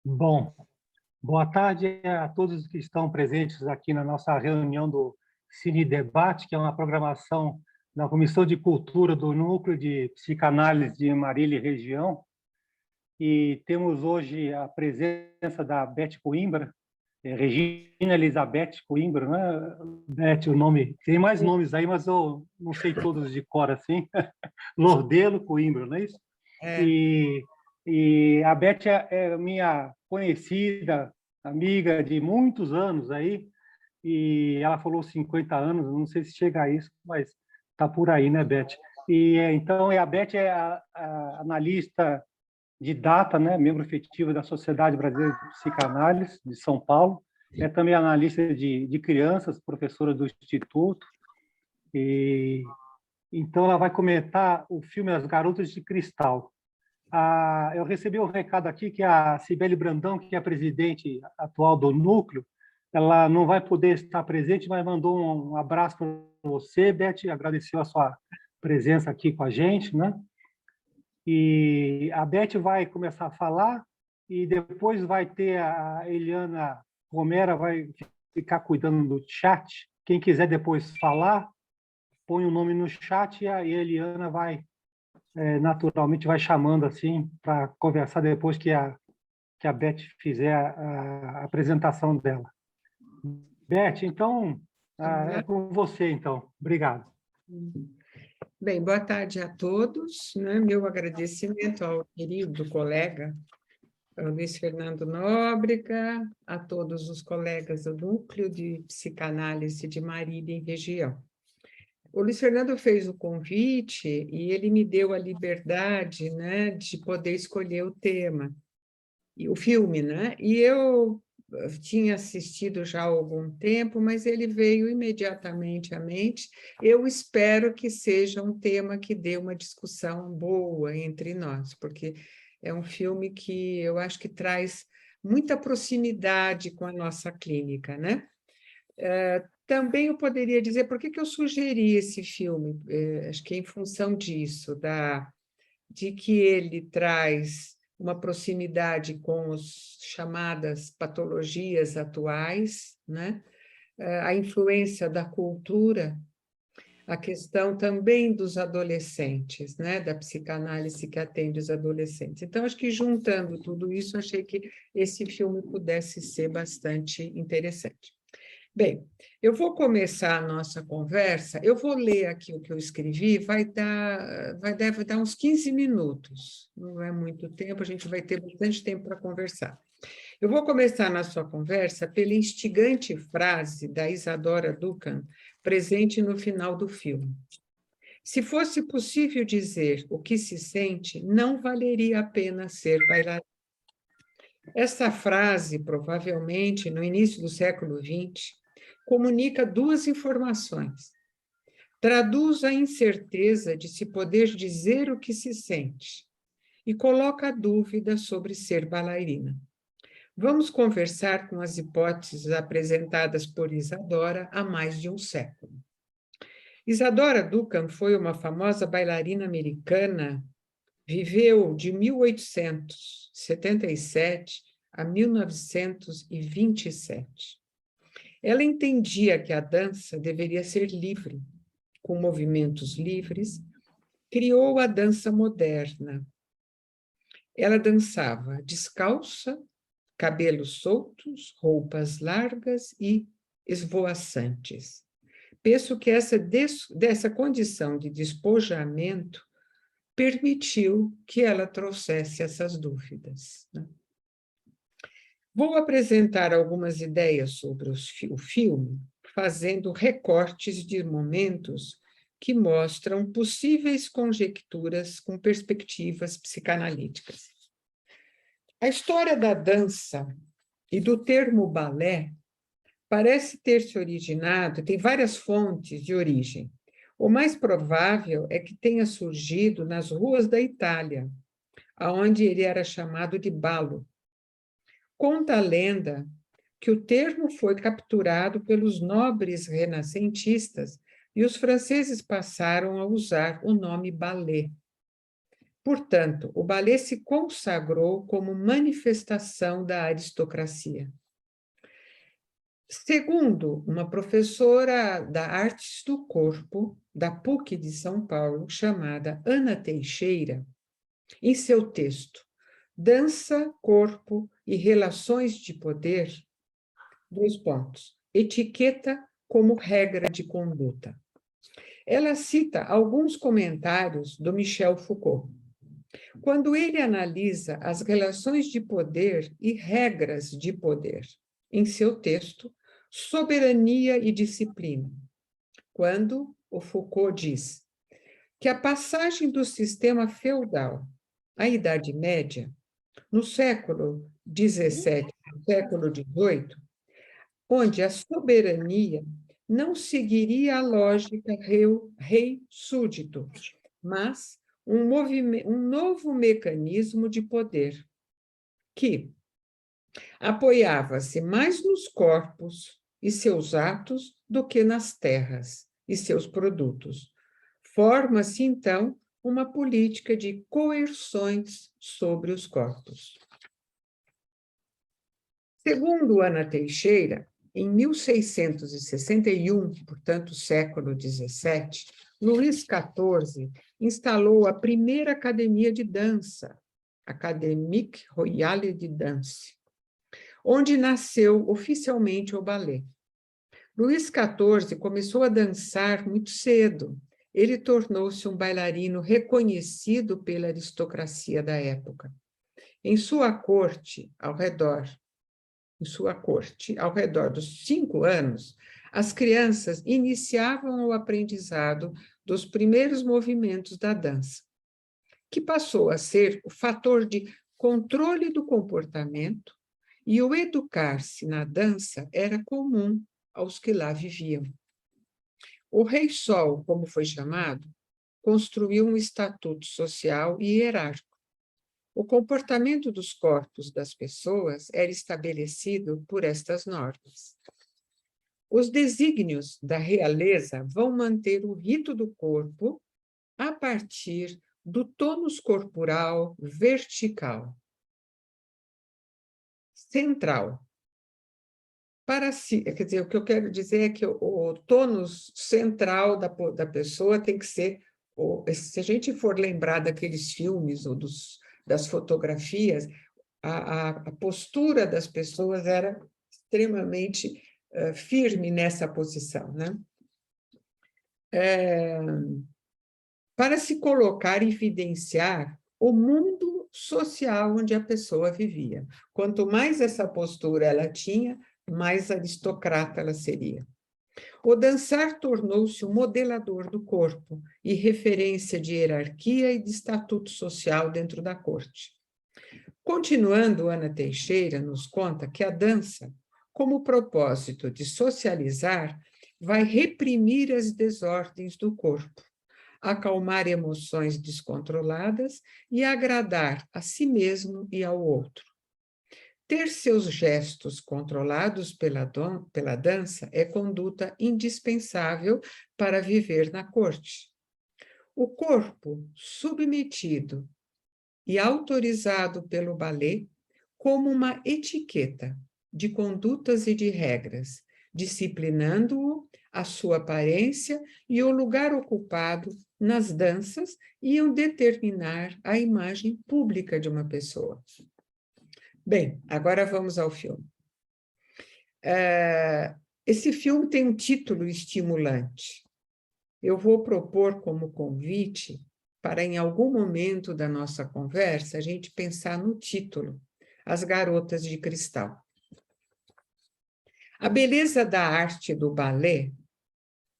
Bom, boa tarde a todos que estão presentes aqui na nossa reunião do Cine Debate, que é uma programação da Comissão de Cultura do Núcleo de Psicanálise de Marília e Região. E temos hoje a presença da Beth Coimbra, Regina Elizabeth Coimbra, né? Beth, o nome... Tem mais nomes aí, mas eu não sei todos de cor assim. Lordelo Coimbra, não é isso? É. E a Beth é minha conhecida, amiga de muitos anos aí, e ela falou 50 anos, não sei se chega a isso, mas está por aí, né, Beth? Então, a Beth é a analista de data, né, membro efetivo da Sociedade Brasileira de Psicanálise de São Paulo, é também analista de crianças, professora do Instituto, e então ela vai comentar o filme As Garotas de Cristal. Eu recebi um recado aqui que a Cibele Brandão, que é a presidente atual do Núcleo, ela não vai poder estar presente, mas mandou um abraço para você, Beth, agradeceu a sua presença aqui com a gente, né? E a Beth vai começar a falar e depois vai ter a Eliana Romera, vai ficar cuidando do chat. Quem quiser depois falar, põe o nome no chat e a Eliana vai naturalmente vai chamando assim para conversar depois que a Beth fizer a apresentação dela. Beth, então, é com você, então. Obrigado. Bem, boa tarde a todos, né? Meu agradecimento ao querido colega ao Luiz Fernando Nóbrega, a todos os colegas do Núcleo de Psicanálise de Marília e Região. O Luiz Fernando fez o convite e ele me deu a liberdade, né, de poder escolher o tema, e o filme, né? E eu tinha assistido já há algum tempo, mas ele veio imediatamente à mente. Eu espero que seja um tema que dê uma discussão boa entre nós, porque é um filme que eu acho que traz muita proximidade com a nossa clínica, né? Também eu poderia dizer por que eu sugeri esse filme, acho que é em função disso, de que ele traz uma proximidade com as chamadas patologias atuais, né? A influência da cultura, a questão também dos adolescentes, né? Da psicanálise que atende os adolescentes. Então, acho que juntando tudo isso, achei que esse filme pudesse ser bastante interessante. Bem, eu vou começar a nossa conversa, eu vou ler aqui o que eu escrevi, deve dar uns 15 minutos, não é muito tempo, a gente vai ter bastante tempo para conversar. Eu vou começar a nossa conversa pela instigante frase da Isadora Duncan, presente no final do filme. Se fosse possível dizer o que se sente, não valeria a pena ser bailarina. Essa frase, provavelmente, no início do século XX, comunica duas informações. Traduz a incerteza de se poder dizer o que se sente e coloca a dúvida sobre ser bailarina. Vamos conversar com as hipóteses apresentadas por Isadora há mais de um século. Isadora Duncan foi uma famosa bailarina americana, viveu de 1877 a 1927. Ela entendia que a dança deveria ser livre, com movimentos livres, criou a dança moderna. Ela dançava descalça, cabelos soltos, roupas largas e esvoaçantes. Penso que dessa condição de despojamento permitiu que ela trouxesse essas dúvidas, né? Vou apresentar algumas ideias sobre o filme, fazendo recortes de momentos que mostram possíveis conjecturas com perspectivas psicanalíticas. A história da dança e do termo balé parece ter se originado, tem várias fontes de origem. O mais provável é que tenha surgido nas ruas da Itália, onde ele era chamado de ballo. Conta a lenda que o termo foi capturado pelos nobres renascentistas e os franceses passaram a usar o nome ballet. Portanto, o balé se consagrou como manifestação da aristocracia. Segundo uma professora da Artes do Corpo, da PUC de São Paulo, chamada Ana Teixeira, em seu texto Dança, Corpo e Relações de Poder, etiqueta como regra de conduta. Ela cita alguns comentários do Michel Foucault. Quando ele analisa as relações de poder e regras de poder, em seu texto, Soberania e Disciplina, quando o Foucault diz que a passagem do sistema feudal à Idade Média, no século XVII, no século XVIII, onde a soberania não seguiria a lógica rei-súdito, mas um novo mecanismo de poder, que apoiava-se mais nos corpos e seus atos do que nas terras e seus produtos. Forma-se, então, uma política de coerções sobre os corpos. Segundo Ana Teixeira, em 1661, portanto, século XVII, Luís XIV instalou a primeira academia de dança, Académique Royale de Danse, onde nasceu oficialmente o balé. Luís XIV começou a dançar muito cedo. Ele tornou-se um bailarino reconhecido pela aristocracia da época. Em sua corte, ao redor dos 5 anos, as crianças iniciavam o aprendizado dos primeiros movimentos da dança, que passou a ser o fator de controle do comportamento, e o educar-se na dança era comum aos que lá viviam. O Rei Sol, como foi chamado, construiu um estatuto social e hierárquico. O comportamento dos corpos das pessoas era estabelecido por estas normas. Os desígnios da realeza vão manter o rito do corpo a partir do tônus corporal vertical, central. Quer dizer, o que eu quero dizer é que o tônus central da pessoa tem que ser, se a gente for lembrar daqueles filmes ou das fotografias, a postura das pessoas era extremamente firme nessa posição, né? Para se colocar e evidenciar o mundo social onde a pessoa vivia. Quanto mais essa postura ela tinha, mais aristocrata ela seria. O dançar tornou-se um modelador do corpo e referência de hierarquia e de estatuto social dentro da corte. Continuando, Ana Teixeira nos conta que a dança, como propósito de socializar, vai reprimir as desordens do corpo, acalmar emoções descontroladas e agradar a si mesmo e ao outro. Ter seus gestos controlados pela dança é conduta indispensável para viver na corte. O corpo submetido e autorizado pelo balé como uma etiqueta de condutas e de regras, disciplinando-o, a sua aparência e o lugar ocupado nas danças iam determinar a imagem pública de uma pessoa. Bem, agora vamos ao filme. Esse filme tem um título estimulante. Eu vou propor como convite para, em algum momento da nossa conversa, a gente pensar no título, As Garotas de Cristal. A beleza da arte do balé,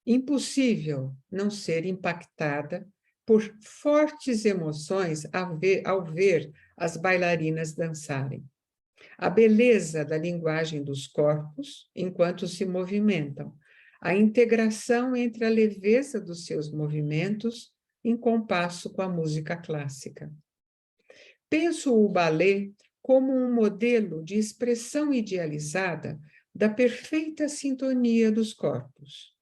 impossível não ser impactada por fortes emoções ao ver as bailarinas dançarem. A beleza da linguagem dos corpos enquanto se movimentam, a integração entre a leveza dos seus movimentos em compasso com a música clássica. Penso o balé como um modelo de expressão idealizada da perfeita sintonia dos corpos,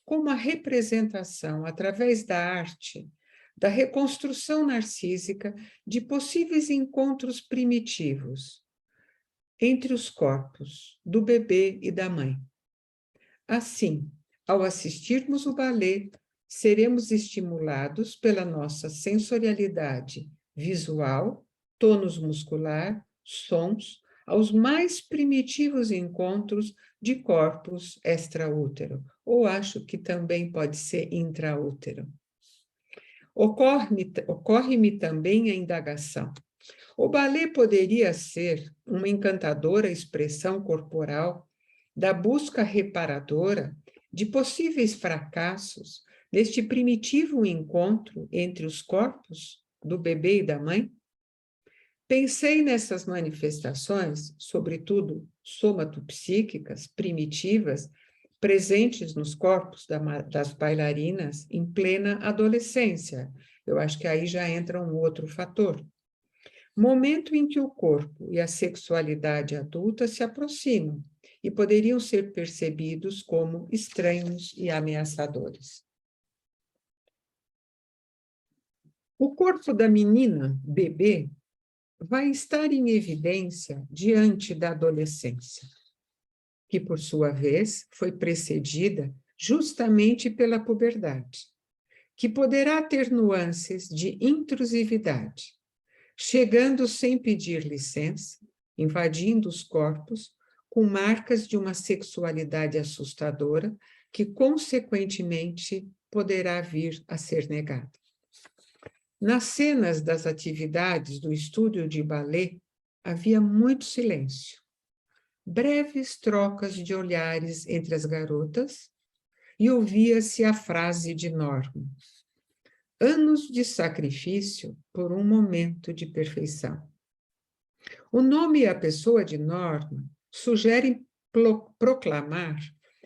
como a representação, através da arte, da reconstrução narcísica de possíveis encontros primitivos entre os corpos do bebê e da mãe. Assim, ao assistirmos o balé, seremos estimulados pela nossa sensorialidade visual, tônus muscular, sons, aos mais primitivos encontros de corpos extraútero, ou acho que também pode ser intraútero. Ocorre-me também a indagação. O balé poderia ser uma encantadora expressão corporal da busca reparadora de possíveis fracassos neste primitivo encontro entre os corpos do bebê e da mãe? Pensei nessas manifestações, sobretudo somatopsíquicas, primitivas, presentes nos corpos das bailarinas em plena adolescência. Eu acho que aí já entra um outro fator. Momento em que o corpo e a sexualidade adulta se aproximam e poderiam ser percebidos como estranhos e ameaçadores. O corpo da menina, bebê, vai estar em evidência diante da adolescência, que, por sua vez, foi precedida justamente pela puberdade, que poderá ter nuances de intrusividade, chegando sem pedir licença, invadindo os corpos, com marcas de uma sexualidade assustadora, que, consequentemente, poderá vir a ser negada. Nas cenas das atividades do estúdio de balé, havia muito silêncio, breves trocas de olhares entre as garotas, e ouvia-se a frase de Norma: anos de sacrifício por um momento de perfeição. O nome e a pessoa de Norma sugerem proclamar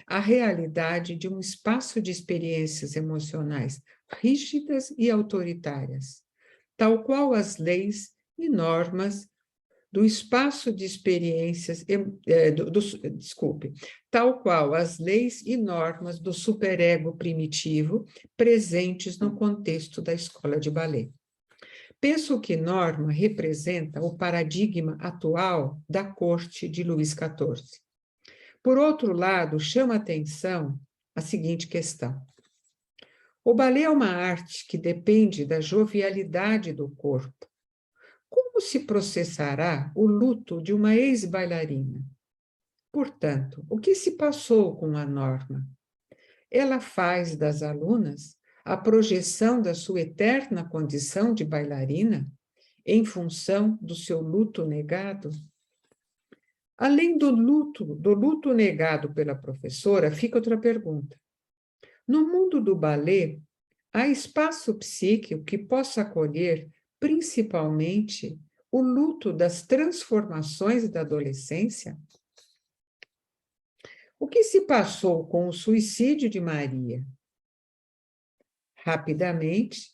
a realidade de um espaço de experiências emocionais rígidas e autoritárias, tal qual as leis e normas do espaço de experiências, tal qual as leis e normas do superego primitivo presentes no contexto da escola de balé. Penso que Norma representa o paradigma atual da corte de Luís XIV. Por outro lado, chama atenção a seguinte questão. O balé é uma arte que depende da jovialidade do corpo. Como se processará o luto de uma ex-bailarina? Portanto, o que se passou com a Norma? Ela faz das alunas a projeção da sua eterna condição de bailarina em função do seu luto negado? Além do luto negado pela professora, fica outra pergunta. No mundo do balé, há espaço psíquico que possa acolher principalmente o luto das transformações da adolescência? O que se passou com o suicídio de Maria? Rapidamente,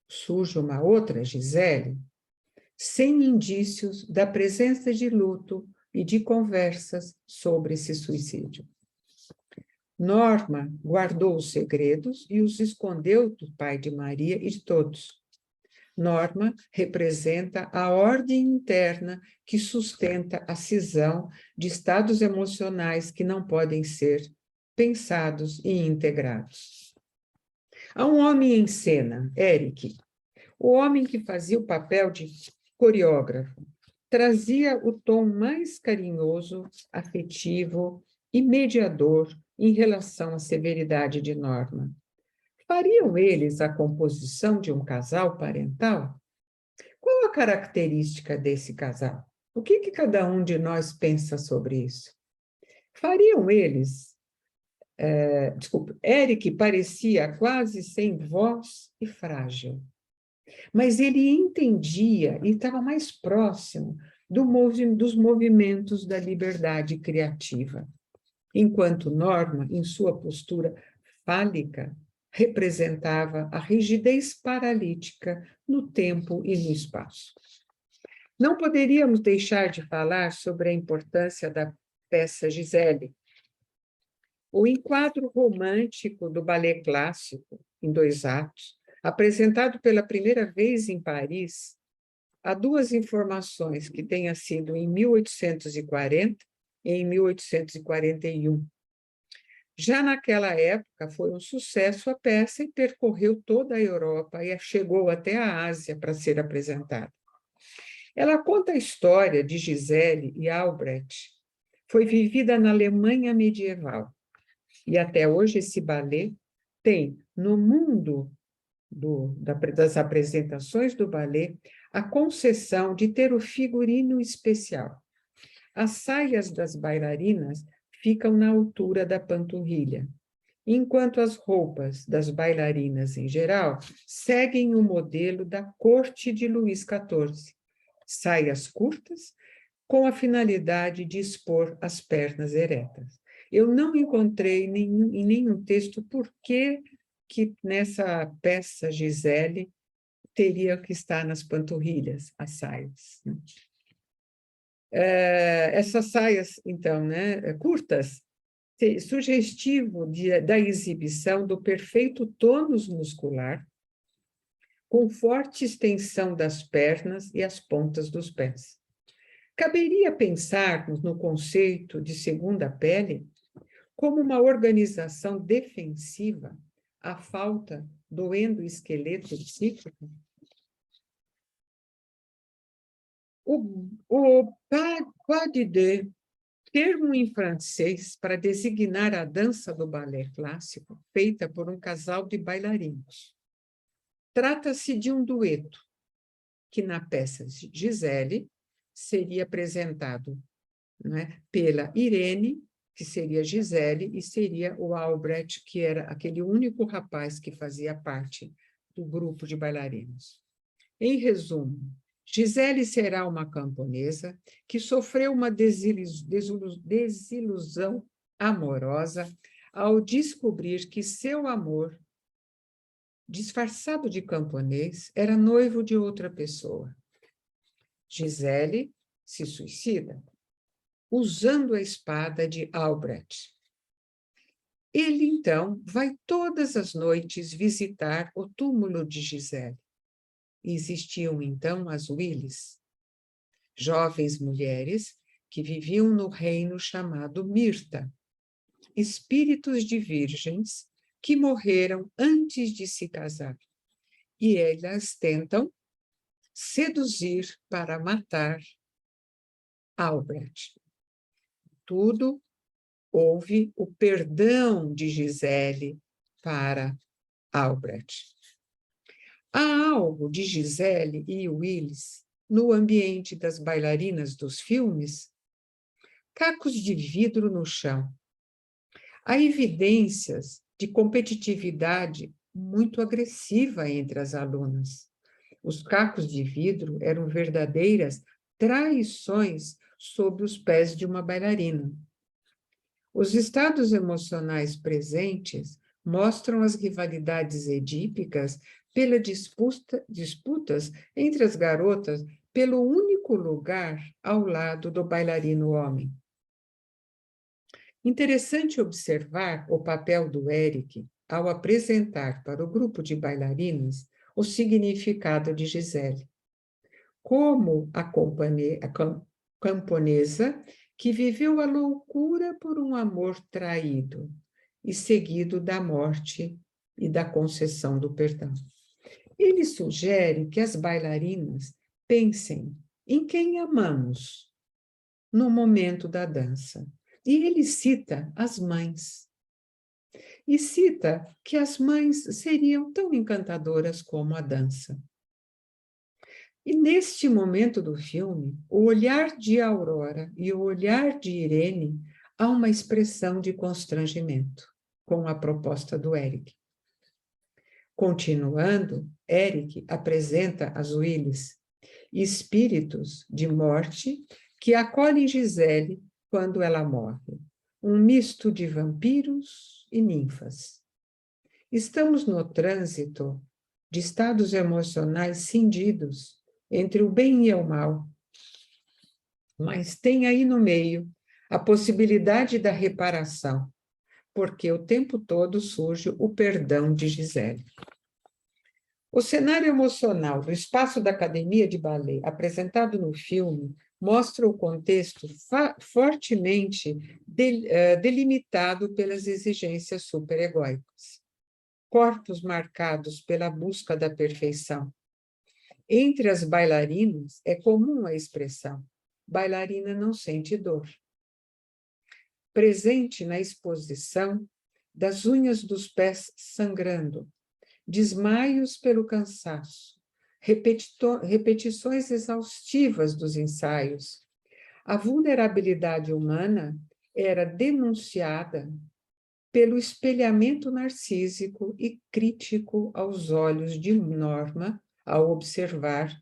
surge uma outra Gisele, sem indícios da presença de luto e de conversas sobre esse suicídio. Norma guardou os segredos e os escondeu do pai de Maria e de todos. Norma representa a ordem interna que sustenta a cisão de estados emocionais que não podem ser pensados e integrados. Há um homem em cena, Eric, o homem que fazia o papel de coreógrafo, trazia o tom mais carinhoso, afetivo e mediador em relação à severidade de Norma. Fariam eles a composição de um casal parental? Qual a característica desse casal? O que cada um de nós pensa sobre isso? Fariam eles... Eric parecia quase sem voz e frágil, mas ele entendia e estava mais próximo dos movimentos da liberdade criativa, enquanto Norma, em sua postura fálica, representava a rigidez paralítica no tempo e no espaço. Não poderíamos deixar de falar sobre a importância da peça Gisele. O enquadro romântico do balé clássico, em 2 atos, apresentado pela primeira vez em Paris, há duas informações que tenha sido em 1840 e em 1841. Já naquela época, foi um sucesso a peça e percorreu toda a Europa e chegou até a Ásia para ser apresentada. Ela conta a história de Gisele e Albrecht. Foi vivida na Alemanha medieval. E até hoje esse ballet tem, no mundo das apresentações do ballet, a concessão de ter o figurino especial. As saias das bailarinas ficam na altura da panturrilha, enquanto as roupas das bailarinas em geral seguem o modelo da corte de Luís XIV, saias curtas, com a finalidade de expor as pernas eretas. Eu não encontrei em nenhum texto por que nessa peça Gisele teria que estar nas panturrilhas, as saias. Essas saias, então, né, curtas, sugestivo da exibição do perfeito tônus muscular, com forte extensão das pernas e as pontas dos pés. Caberia pensarmos no conceito de segunda pele como uma organização defensiva à falta do endoesqueleto psíquico? O pas de deux, termo em francês para designar a dança do balé clássico, feita por um casal de bailarinos. Trata-se de um dueto, que na peça Gisele seria apresentado, né, pela Irene, que seria Gisele, e seria o Albrecht, que era aquele único rapaz que fazia parte do grupo de bailarinos. Em resumo, Gisele será uma camponesa que sofreu uma desilusão amorosa ao descobrir que seu amor, disfarçado de camponês, era noivo de outra pessoa. Gisele se suicida, usando a espada de Albrecht. Ele, então, vai todas as noites visitar o túmulo de Gisele. Existiam, então, as Willis, jovens mulheres que viviam no reino chamado Mirta, espíritos de virgens que morreram antes de se casar. E elas tentam seduzir para matar Albrecht. Tudo houve o perdão de Gisele para Albrecht. Há algo de Gisele e Willis no ambiente das bailarinas dos filmes? Cacos de vidro no chão. Há evidências de competitividade muito agressiva entre as alunas. Os cacos de vidro eram verdadeiras traições sob os pés de uma bailarina. Os estados emocionais presentes mostram as rivalidades edípicas pelas disputas entre as garotas pelo único lugar ao lado do bailarino homem. Interessante observar o papel do Eric ao apresentar para o grupo de bailarinas o significado de Gisele, como a camponesa que viveu a loucura por um amor traído e seguido da morte e da concessão do perdão. Ele sugere que as bailarinas pensem em quem amamos no momento da dança. E ele cita as mães. E cita que as mães seriam tão encantadoras como a dança. E neste momento do filme, o olhar de Aurora e o olhar de Irene há uma expressão de constrangimento com a proposta do Eric. Continuando, Eric apresenta as Willis, espíritos de morte que acolhem Gisele quando ela morre, um misto de vampiros e ninfas. Estamos no trânsito de estados emocionais cindidos entre o bem e o mal, mas tem aí no meio a possibilidade da reparação, porque o tempo todo surge o perdão de Gisele. O cenário emocional do espaço da academia de balé, apresentado no filme, mostra o contexto fortemente delimitado pelas exigências superegóicas. Corpos marcados pela busca da perfeição. Entre as bailarinas, é comum a expressão: bailarina não sente dor. Presente na exposição, das unhas dos pés sangrando, desmaios pelo cansaço, repetições exaustivas dos ensaios. A vulnerabilidade humana era denunciada pelo espelhamento narcísico e crítico aos olhos de Norma ao observar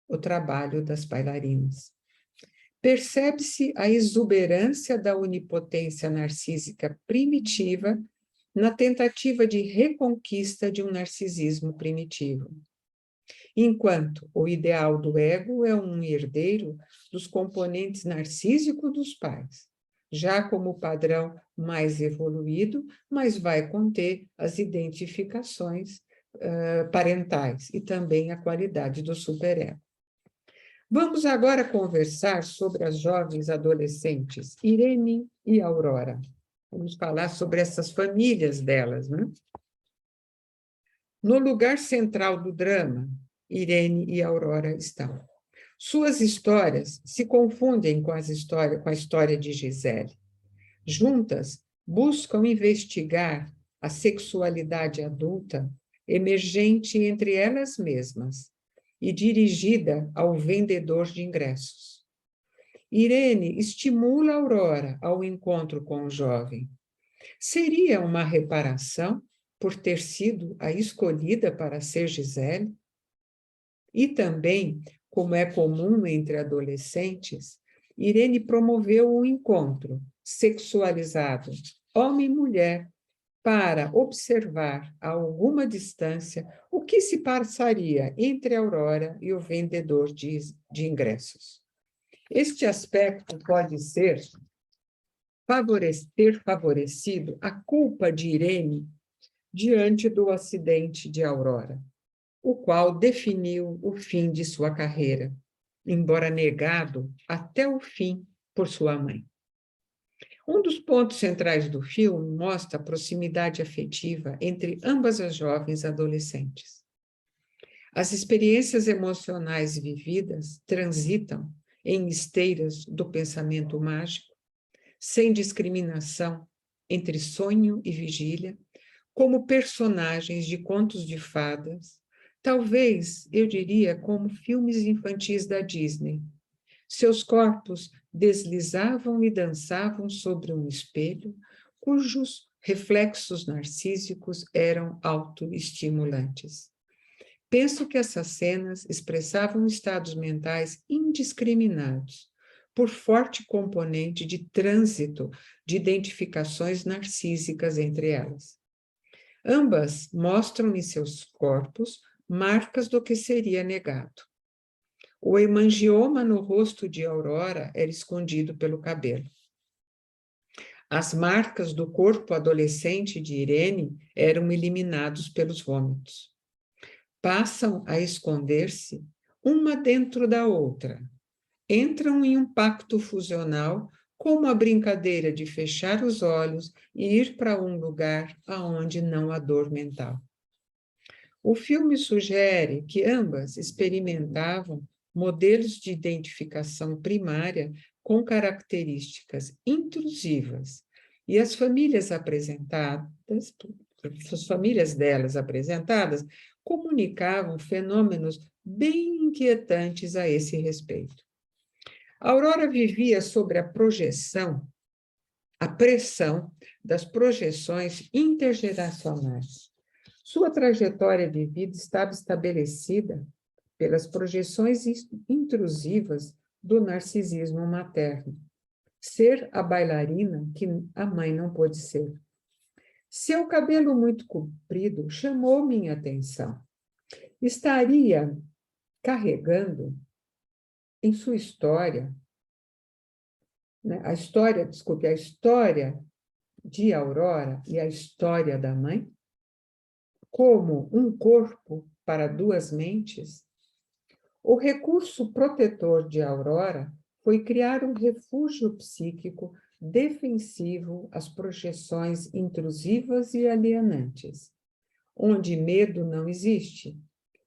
o trabalho das bailarinas. Percebe-se a exuberância da onipotência narcísica primitiva na tentativa de reconquista de um narcisismo primitivo. Enquanto o ideal do ego é um herdeiro dos componentes narcísicos dos pais, já como padrão mais evoluído, mas vai conter as identificações parentais e também a qualidade do superego. Vamos agora conversar sobre as jovens adolescentes, Irene e Aurora. Vamos falar sobre essas famílias delas, né? No lugar central do drama, Irene e Aurora estão. Suas histórias se confundem com a história de Gisele. Juntas, buscam investigar a sexualidade adulta emergente entre elas mesmas e dirigida ao vendedor de ingressos. Irene estimula Aurora ao encontro com o jovem. Seria uma reparação por ter sido a escolhida para ser Gisele? E também, como é comum entre adolescentes, Irene promoveu um encontro sexualizado, homem e mulher, para observar a alguma distância o que se passaria entre a Aurora e o vendedor de ingressos. Este aspecto pode ter favorecido a culpa de Irene diante do acidente de Aurora, o qual definiu o fim de sua carreira, embora negado até o fim por sua mãe. Um dos pontos centrais do filme mostra a proximidade afetiva entre ambas as jovens adolescentes. As experiências emocionais vividas transitam em esteiras do pensamento mágico, sem discriminação entre sonho e vigília, como personagens de contos de fadas, talvez, eu diria, como filmes infantis da Disney. Seus corpos deslizavam e dançavam sobre um espelho, cujos reflexos narcísicos eram autoestimulantes. Penso que essas cenas expressavam estados mentais indiscriminados, por forte componente de trânsito de identificações narcísicas entre elas. Ambas mostram em seus corpos marcas do que seria negado. O hemangioma no rosto de Aurora era escondido pelo cabelo. As marcas do corpo adolescente de Irene eram eliminados pelos vômitos. Passam a esconder-se uma dentro da outra. Entram em um pacto fusional, como a brincadeira de fechar os olhos e ir para um lugar aonde não há dor mental. O filme sugere que ambas experimentavam modelos de identificação primária com características intrusivas, e as famílias delas apresentadas comunicavam fenômenos bem inquietantes a esse respeito. Aurora vivia sobre a pressão das projeções intergeracionais. Sua trajetória de vida estava estabelecida pelas projeções intrusivas do narcisismo materno. Ser a bailarina que a mãe não pôde ser. Seu cabelo muito comprido chamou minha atenção. Estaria carregando em sua história, né, a história de Aurora e a história da mãe, como um corpo para duas mentes, o recurso protetor de Aurora foi criar um refúgio psíquico defensivo às projeções intrusivas e alienantes, onde medo não existe.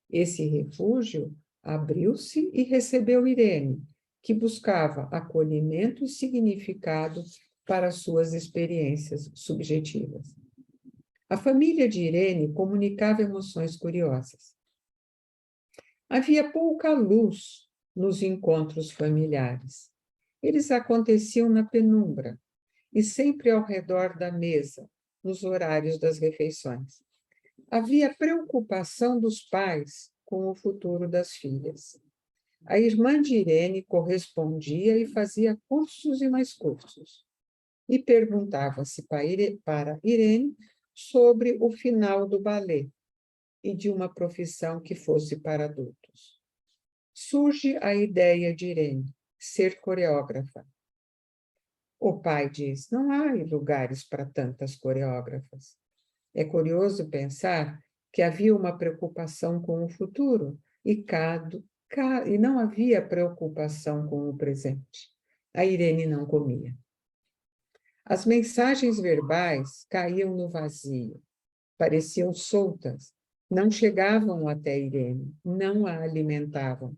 Esse refúgio abriu-se e recebeu Irene, que buscava acolhimento e significado para suas experiências subjetivas. A família de Irene comunicava emoções curiosas. Havia pouca luz nos encontros familiares. Eles aconteciam na penumbra e sempre ao redor da mesa, nos horários das refeições. Havia preocupação dos pais com o futuro das filhas. A irmã de Irene correspondia e fazia cursos e mais cursos. E perguntava-se para Irene sobre o final do balé e de uma profissão que fosse para adultos. Surge a ideia de Irene, ser coreógrafa. O pai diz, não há lugares para tantas coreógrafas. É curioso pensar que havia uma preocupação com o futuro e não havia preocupação com o presente. A Irene não comia. As mensagens verbais caíam no vazio, pareciam soltas, não chegavam até Irene, não a alimentavam.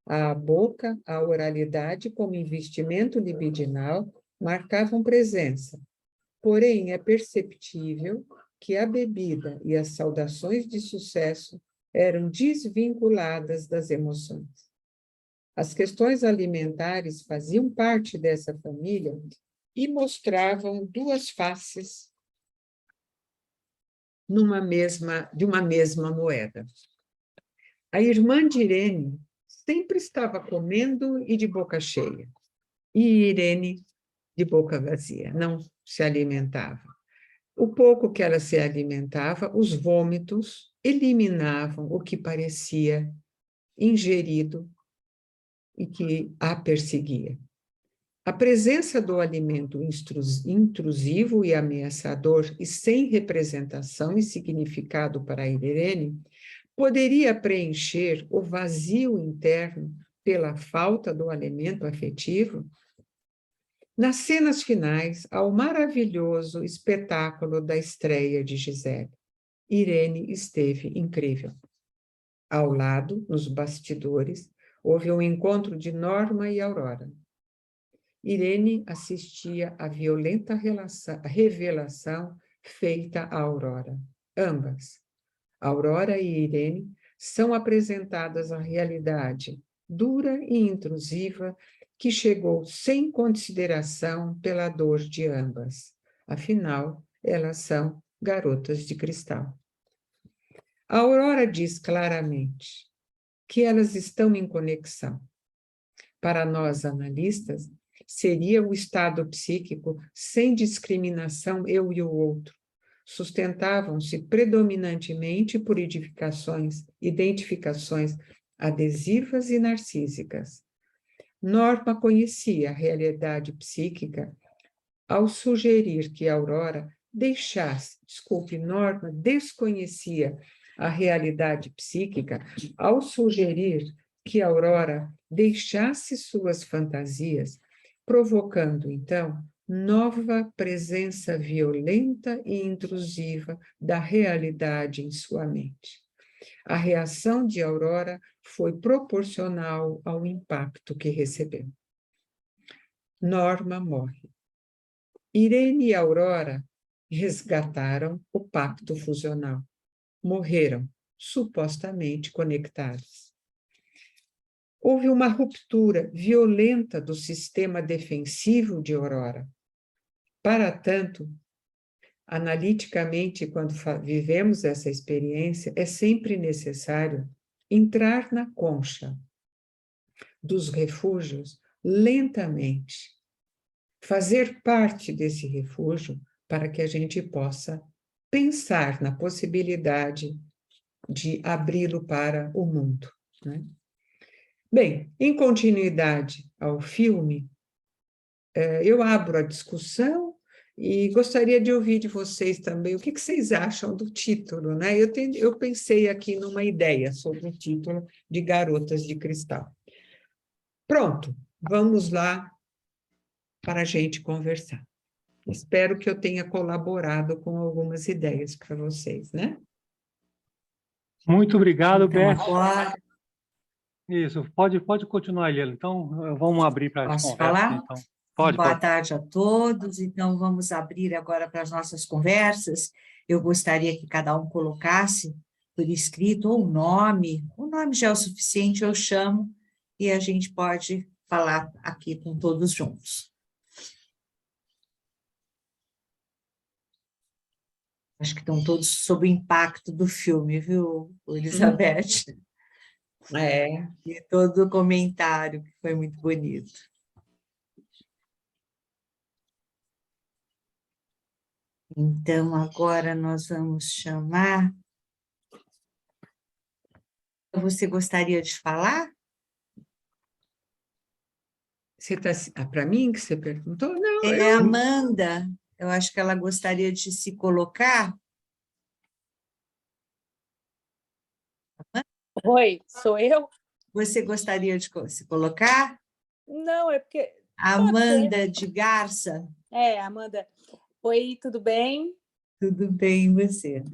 A boca, a oralidade como investimento libidinal marcavam presença, porém é perceptível que a bebida e as saudações de sucesso eram desvinculadas das emoções. As questões alimentares faziam parte dessa família e mostravam duas faces de uma mesma moeda. A irmã de Irene sempre estava comendo e de boca cheia, e Irene de boca vazia, não se alimentava. O pouco que ela se alimentava, os vômitos eliminavam o que parecia ingerido e que a perseguia. A presença do alimento intrusivo e ameaçador e sem representação e significado para Irene poderia preencher o vazio interno pela falta do alimento afetivo? Nas cenas finais, ao maravilhoso espetáculo da estreia de Gisele, Irene esteve incrível. Ao lado, nos bastidores, houve um encontro de Norma e Aurora. Irene assistia à violenta revelação feita a Aurora. Ambas, Aurora e Irene, são apresentadas à realidade dura e intrusiva que chegou sem consideração pela dor de ambas. Afinal, elas são garotas de cristal. A Aurora diz claramente que elas estão em conexão. Para nós analistas, seria o estado psíquico sem discriminação eu e o outro. Sustentavam-se predominantemente por identificações adesivas e narcísicas. Norma conhecia a realidade psíquica ao sugerir que Aurora Norma desconhecia a realidade psíquica ao sugerir que Aurora deixasse suas fantasias, provocando, então, nova presença violenta e intrusiva da realidade em sua mente. A reação de Aurora foi proporcional ao impacto que recebeu. Norma morre. Irene e Aurora resgataram o pacto fusional. Morreram, supostamente conectados. Houve uma ruptura violenta do sistema defensivo de Aurora. Para tanto, analiticamente, quando vivemos essa experiência, é sempre necessário entrar na concha dos refúgios lentamente, fazer parte desse refúgio para que a gente possa pensar na possibilidade de abri-lo para o mundo, né? Bem, em continuidade ao filme, eu abro a discussão E gostaria de ouvir de vocês também o que vocês acham do título, né? Eu pensei aqui numa ideia sobre o título de Garotas de Cristal. Pronto, vamos lá para a gente conversar. Espero que eu tenha colaborado com algumas ideias para vocês, né? Muito obrigado, Então, Beth. agora, Isso, pode continuar, Eliana. Então, vamos abrir para as posso conversas, falar? então. Pode, Boa pode. tarde a todos. Então, vamos abrir agora para as nossas conversas. Eu gostaria que cada um colocasse por escrito ou o nome já é o suficiente, eu chamo, e a gente pode falar aqui com todos juntos. Acho que estão todos sob o impacto do filme, viu, Elizabeth? É. E todo o comentário, que foi muito bonito. Então, agora nós vamos chamar... Você gostaria de falar? Você tá, para mim que você perguntou? Não, É a Amanda. Eu acho que ela gostaria de se colocar. Oi, sou eu? Você gostaria de se colocar? Não, é porque... Amanda de Garça. Amanda. Oi, tudo bem? Tudo bem, e você?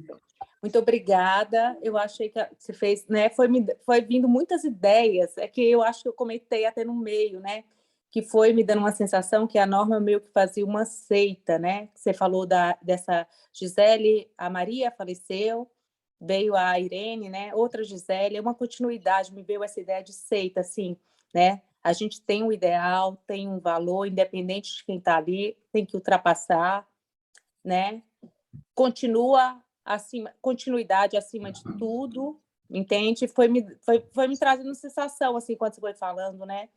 Muito obrigada. Eu achei que você fez, né? Foi vindo muitas ideias. É que eu acho que eu comentei até no meio, né? Que foi me dando uma sensação que a Norma meio que fazia uma seita, né? Você falou dessa Gisele, a Maria faleceu, veio a Irene, né? Outra Gisele, é uma continuidade, me veio essa ideia de seita, assim, né? A gente tem um ideal, tem um valor, independente de quem está ali, tem que ultrapassar, né? Continuidade acima de tudo, entende? Foi me trazendo sensação, assim, quando você foi falando, né?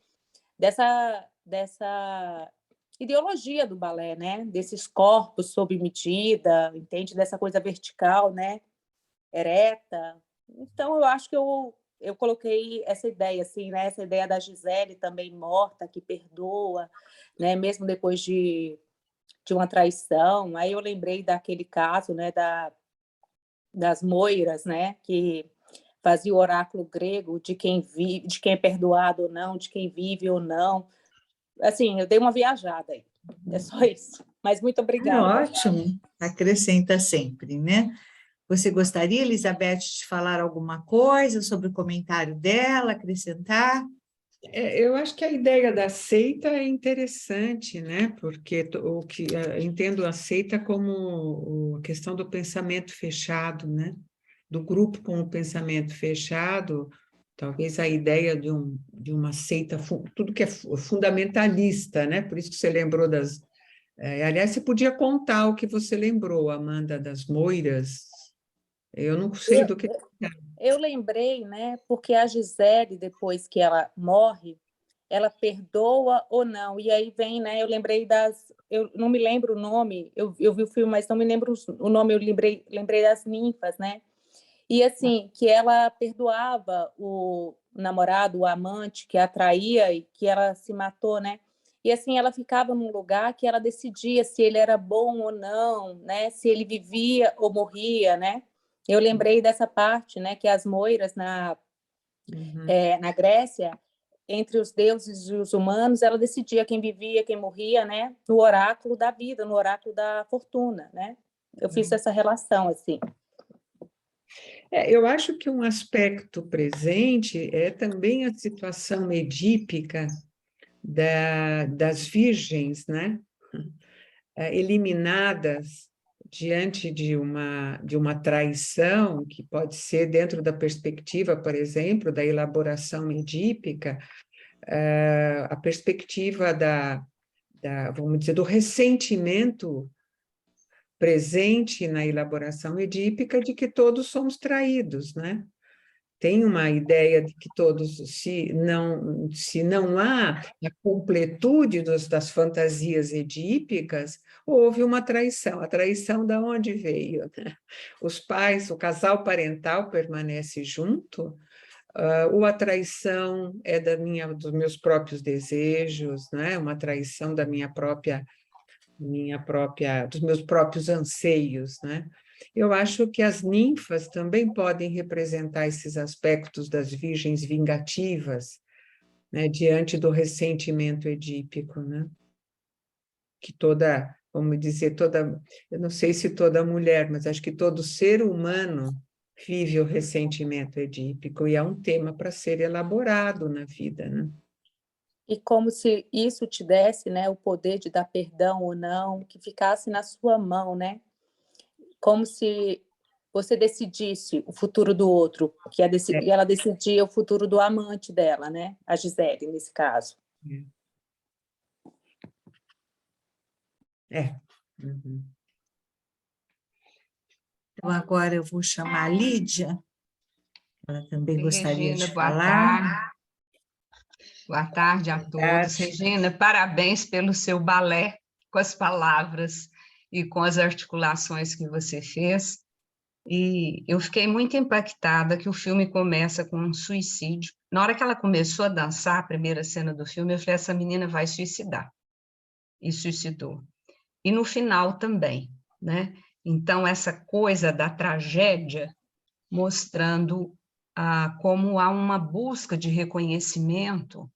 Dessa ideologia do balé, né? Desses corpos sob medida, entende? Dessa coisa vertical, né? Ereta. Então, eu acho que eu coloquei essa ideia, assim, né? Essa ideia da Gisele também morta, que perdoa, né? Mesmo depois de uma traição. Aí eu lembrei daquele caso, né? Das moiras, né? Que fazia o oráculo grego de quem vive, de quem é perdoado ou não, de quem vive ou não. Assim, eu dei uma viajada aí. É só isso. Mas muito obrigada. Ótimo. Acrescenta sempre, né? Você gostaria, Elizabeth, de falar alguma coisa sobre o comentário dela, acrescentar? Eu acho que a ideia da seita é interessante, né? Porque entendo a seita como a questão do pensamento fechado, né? Do grupo com o pensamento fechado, talvez a ideia de uma seita, tudo que é fundamentalista, né? Por isso que você lembrou das... aliás, você podia contar o que você lembrou, Amanda, das moiras. Eu não sei do que... Eu lembrei, né? Porque a Gisele, depois que ela morre, ela perdoa ou não. E aí vem, né? Eu lembrei eu não me lembro o nome, eu vi o filme, mas não me lembro o nome, eu lembrei das ninfas, né? E assim, que ela perdoava o namorado, o amante que a traía e que ela se matou, né? E assim, ela ficava num lugar que ela decidia se ele era bom ou não, né? Se ele vivia ou morria, né? Eu lembrei dessa parte, né? Que as moiras na Grécia, entre os deuses e os humanos, ela decidia quem vivia, quem morria, né? No oráculo da vida, no oráculo da fortuna, né? Eu fiz essa relação, assim. Eu acho que um aspecto presente é também a situação edípica das virgens, né? Eliminadas diante de uma traição, que pode ser dentro da perspectiva, por exemplo, da elaboração edípica, a perspectiva vamos dizer, do ressentimento presente na elaboração edípica de que todos somos traídos, né? Tem uma ideia de que todos, se não há a completude das fantasias edípicas, houve uma traição. A traição de onde veio? Os pais, o casal parental permanece junto, ou a traição dos meus próprios desejos, né? Uma traição da minha própria dos meus próprios anseios, né? Eu acho que as ninfas também podem representar esses aspectos das virgens vingativas, né, diante do ressentimento edípico, né? Que vamos dizer, eu não sei se toda mulher, mas acho que todo ser humano vive o ressentimento edípico, e é um tema para ser elaborado na vida, né? E como se isso te desse, né, o poder de dar perdão ou não, que ficasse na sua mão, né? Como se você decidisse o futuro do outro, e ela decidia o futuro do amante dela, né? A Gisele, nesse caso. Uhum. Então, agora eu vou chamar a Lídia. Ela também gostaria Regina, de boa falar. tarde. Boa tarde a todos. tarde. Regina, parabéns pelo seu balé com as palavras e com as articulações que você fez. E eu fiquei muito impactada que o filme começa com um suicídio. Na hora que ela começou a dançar, a primeira cena do filme, eu falei, essa menina vai suicidar. E suicidou. E no final também, né? Então, essa coisa da tragédia mostrando como há uma busca de reconhecimento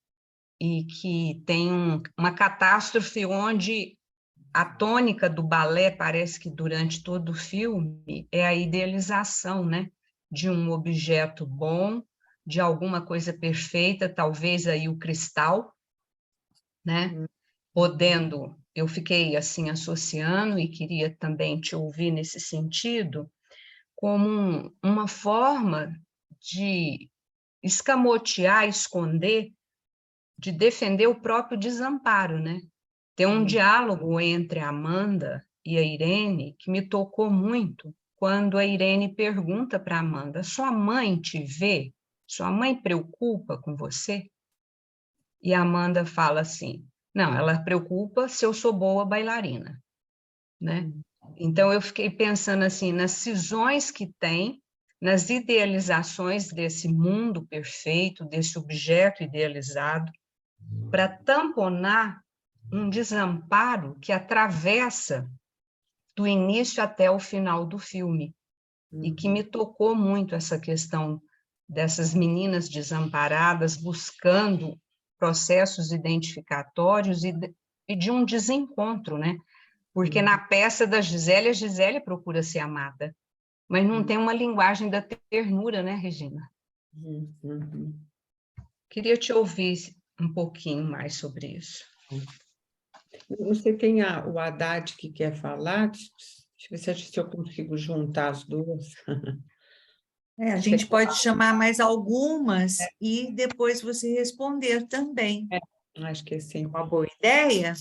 e que tem uma catástrofe onde a tônica do balé parece que durante todo o filme é a idealização, né, de um objeto bom, de alguma coisa perfeita, talvez aí o cristal, né, eu fiquei assim associando e queria também te ouvir nesse sentido, como uma forma de escamotear, esconder, de defender o próprio desamparo, né? Tem um diálogo entre a Amanda e a Irene que me tocou muito, quando a Irene pergunta para a Amanda, sua mãe te vê? Sua mãe preocupa com você? E a Amanda fala assim, não, ela preocupa se eu sou boa bailarina, né? Então, eu fiquei pensando assim, nas cisões que tem, nas idealizações desse mundo perfeito, desse objeto idealizado, para tamponar um desamparo que atravessa do início até o final do filme, e que me tocou muito essa questão dessas meninas desamparadas buscando processos identificatórios e de um desencontro, né? Porque na peça da Gisele, a Gisele procura ser amada, mas não tem uma linguagem da ternura, né, Regina? Queria te ouvir um pouquinho mais sobre isso. Você tem o Haddad que quer falar? Deixa eu ver se eu consigo juntar as duas. A gente pode chamar mais algumas e depois você responder também. Acho que sim. Uma boa ideia?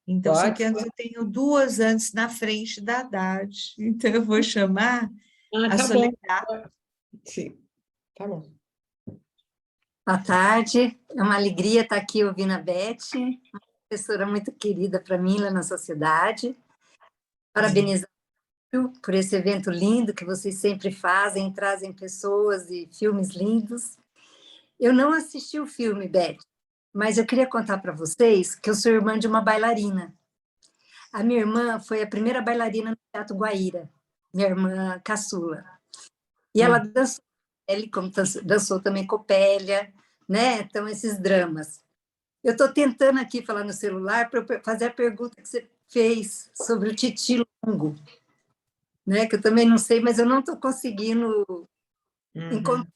Então, só Pode que antes eu tenho duas antes na frente da Haddad. Então, eu vou chamar a tá Soledad. bom. Sim, tá bom. Boa tarde, é uma alegria estar aqui ouvindo a Beth, uma professora muito querida para mim lá na sociedade. Parabenizar por esse evento lindo que vocês sempre fazem, trazem pessoas e filmes lindos. Eu não assisti o filme, Beth, mas eu queria contar para vocês que eu sou irmã de uma bailarina. A minha irmã foi a primeira bailarina no Teatro Guaíra, minha irmã caçula. E ela dançou, como dançou também Copélia, né? Então, esses dramas. Eu estou tentando aqui falar no celular para fazer a pergunta que você fez sobre o Titi Longo, né? Que eu também não sei, mas eu não estou conseguindo encontrar.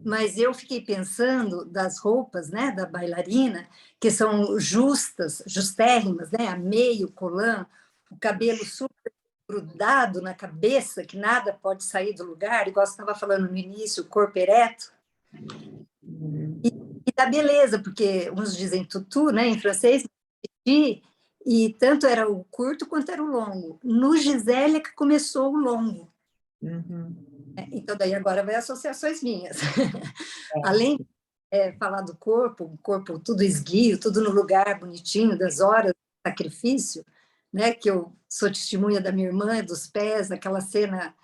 Mas eu fiquei pensando das roupas, né, da bailarina, que são justas, justérrimas, né, a meia, o colã, o cabelo super grudado na cabeça, que nada pode sair do lugar, igual você estava falando no início, o corpo ereto. E da beleza, porque uns dizem tutu, né, em francês, e tanto era o curto quanto era o longo. No Gisele é que começou o longo. Então, daí agora vai associações minhas. Além de falar do corpo, o corpo tudo esguio, tudo no lugar bonitinho, das horas de sacrifício, né, que eu sou testemunha da minha irmã, dos pés, aquela cena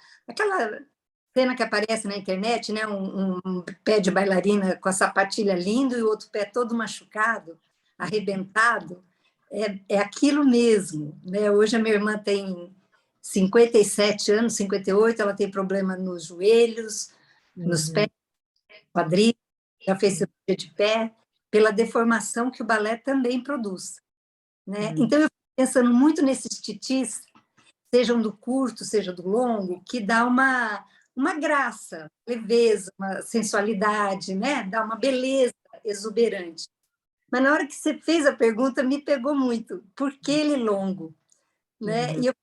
que aparece na internet, né, um pé de bailarina com a sapatilha lindo e o outro pé todo machucado, arrebentado. é aquilo mesmo, né? Hoje a minha irmã tem 57 anos, 58, ela tem problema nos joelhos, nos pés, quadris, já fez cirurgia de pé, pela deformação que o balé também produz, né? Então, eu fico pensando muito nesses titis, sejam do curto, seja do longo, que dá uma graça, leveza, uma sensualidade, né? Dá uma beleza exuberante. Mas na hora que você fez a pergunta, me pegou muito. Por que ele longo? Né? E eu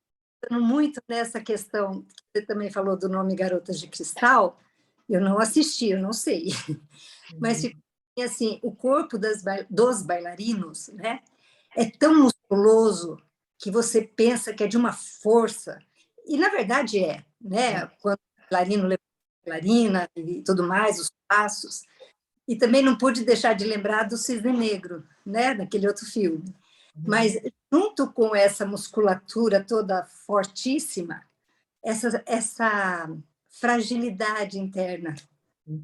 pensando muito nessa questão, você também falou do nome Garotas de Cristal, eu não assisti, eu não sei. Mas assim, o corpo dos bailarinos, né, é tão musculoso que você pensa que é de uma força, e na verdade né? Quando o bailarino leva a bailarina e tudo mais, os passos. E também não pude deixar de lembrar do Cisne Negro, né, daquele outro filme. Mas, junto com essa musculatura toda fortíssima, essa fragilidade interna,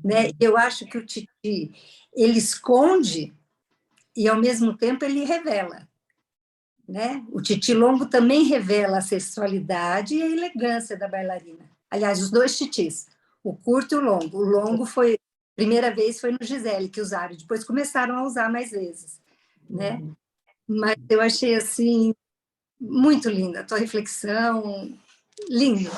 né? Eu acho que o Titi, ele esconde e, ao mesmo tempo, ele revela, né? O Titi longo também revela a sexualidade e a elegância da bailarina. Aliás, os dois titis, o curto e o longo. O longo foi, primeira vez foi no Gisele que usaram, depois começaram a usar mais vezes, né? Mas eu achei assim muito linda a tua reflexão, lindo.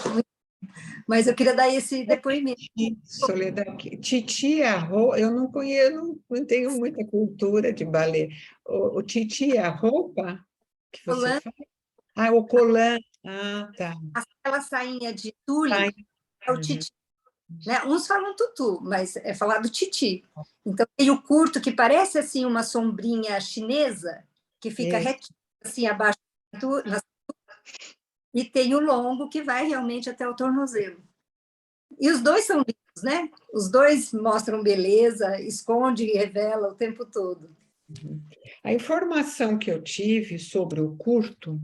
Mas eu queria dar esse depoimento. Soledad, Titi é a roupa, eu não conheço, não tenho muita cultura de balé. O Titi é a roupa que você Colã, faz? Ah, o colã. Ah, tá. aquela sainha de tule Tá. é o Titi. Né? Uns falam tutu, mas é falado Titi. Então, tem o curto, que parece assim uma sombrinha chinesa, que fica retinho, assim, abaixo da cintura, e tem o longo, que vai realmente até o tornozelo. E os dois são lindos, né? Os dois mostram beleza, esconde e revela o tempo todo. A informação que eu tive sobre o curto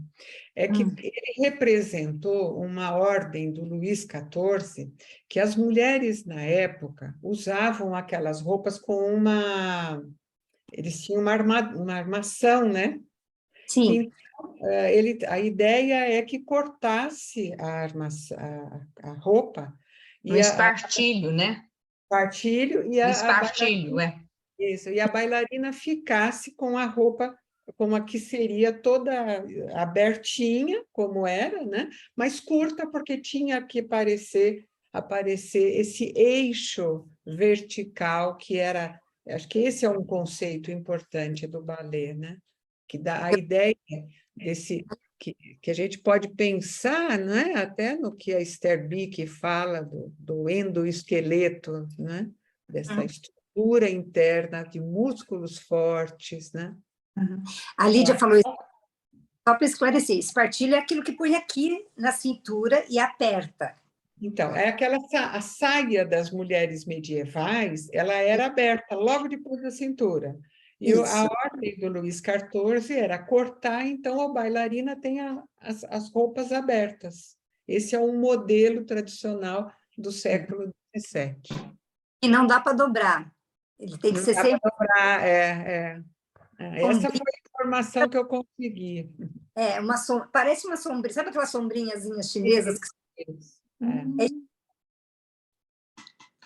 é que ele representou uma ordem do Luís XIV, que as mulheres, na época, usavam aquelas roupas com uma... Eles tinham uma armação, né? Sim. A ideia é que cortasse a roupa... Um espartilho, né? Espartilho e espartilho, Isso, e a bailarina ficasse com a roupa como a que seria toda abertinha, como era, né? Mas curta, porque tinha que aparecer esse eixo vertical, que era... Acho que esse é um conceito importante do balé, né? Que dá a ideia desse... Que a gente pode pensar, né? Até no que a Esther Bick fala do endoesqueleto, né? Dessa estrutura interna de músculos fortes, né? A Lídia falou isso, só para esclarecer, espartilho é aquilo que põe aqui na cintura e aperta. Então, é a saia das mulheres medievais, ela era aberta logo depois da cintura. E a ordem do Luís XIV era cortar, então a bailarina tem as roupas abertas. Esse é um modelo tradicional do século XVII. E não dá para dobrar. Ele tem que ser sempre... dobrar, Essa foi a informação que eu consegui. Parece uma sombrinha, sabe aquelas sombrinhazinhas chinesas?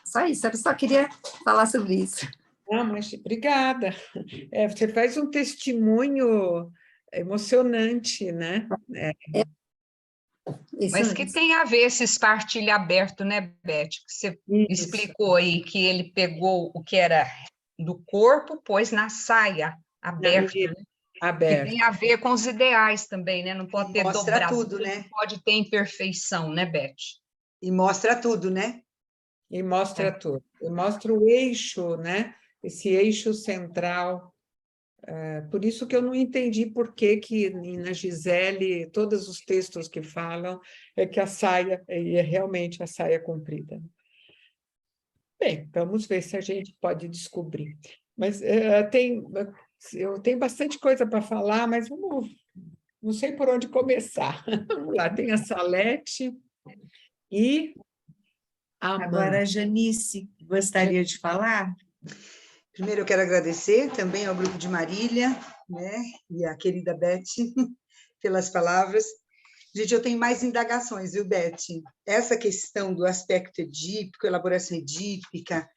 Só isso, eu só queria falar sobre isso. Não, mas obrigada. Você faz um testemunho emocionante, né? Mas que tem a ver esse espartilho aberto, né, Beth? Que você explicou aí que ele pegou o que era do corpo, pôs na saia aberta, né? Aberto. Que tem a ver com os ideais também, né? Não pode ter mostra tudo, né? Não pode ter imperfeição, né, Beth? E mostra tudo, né? E mostra tudo. E mostra o eixo, né? Esse eixo central. Por isso que eu não entendi por que na Gisele, todos os textos que falam, é que a saia é realmente a saia comprida. Bem, vamos ver se a gente pode descobrir. Mas eu tenho bastante coisa para falar, mas não sei por onde começar. Vamos lá, tem a Salete e a Agora, a Janice gostaria de falar? Primeiro eu quero agradecer também ao Grupo de Marília, né, e à querida Beth, pelas palavras. Gente, eu tenho mais indagações, viu, Beth? Essa questão do aspecto edípico, elaboração edípica,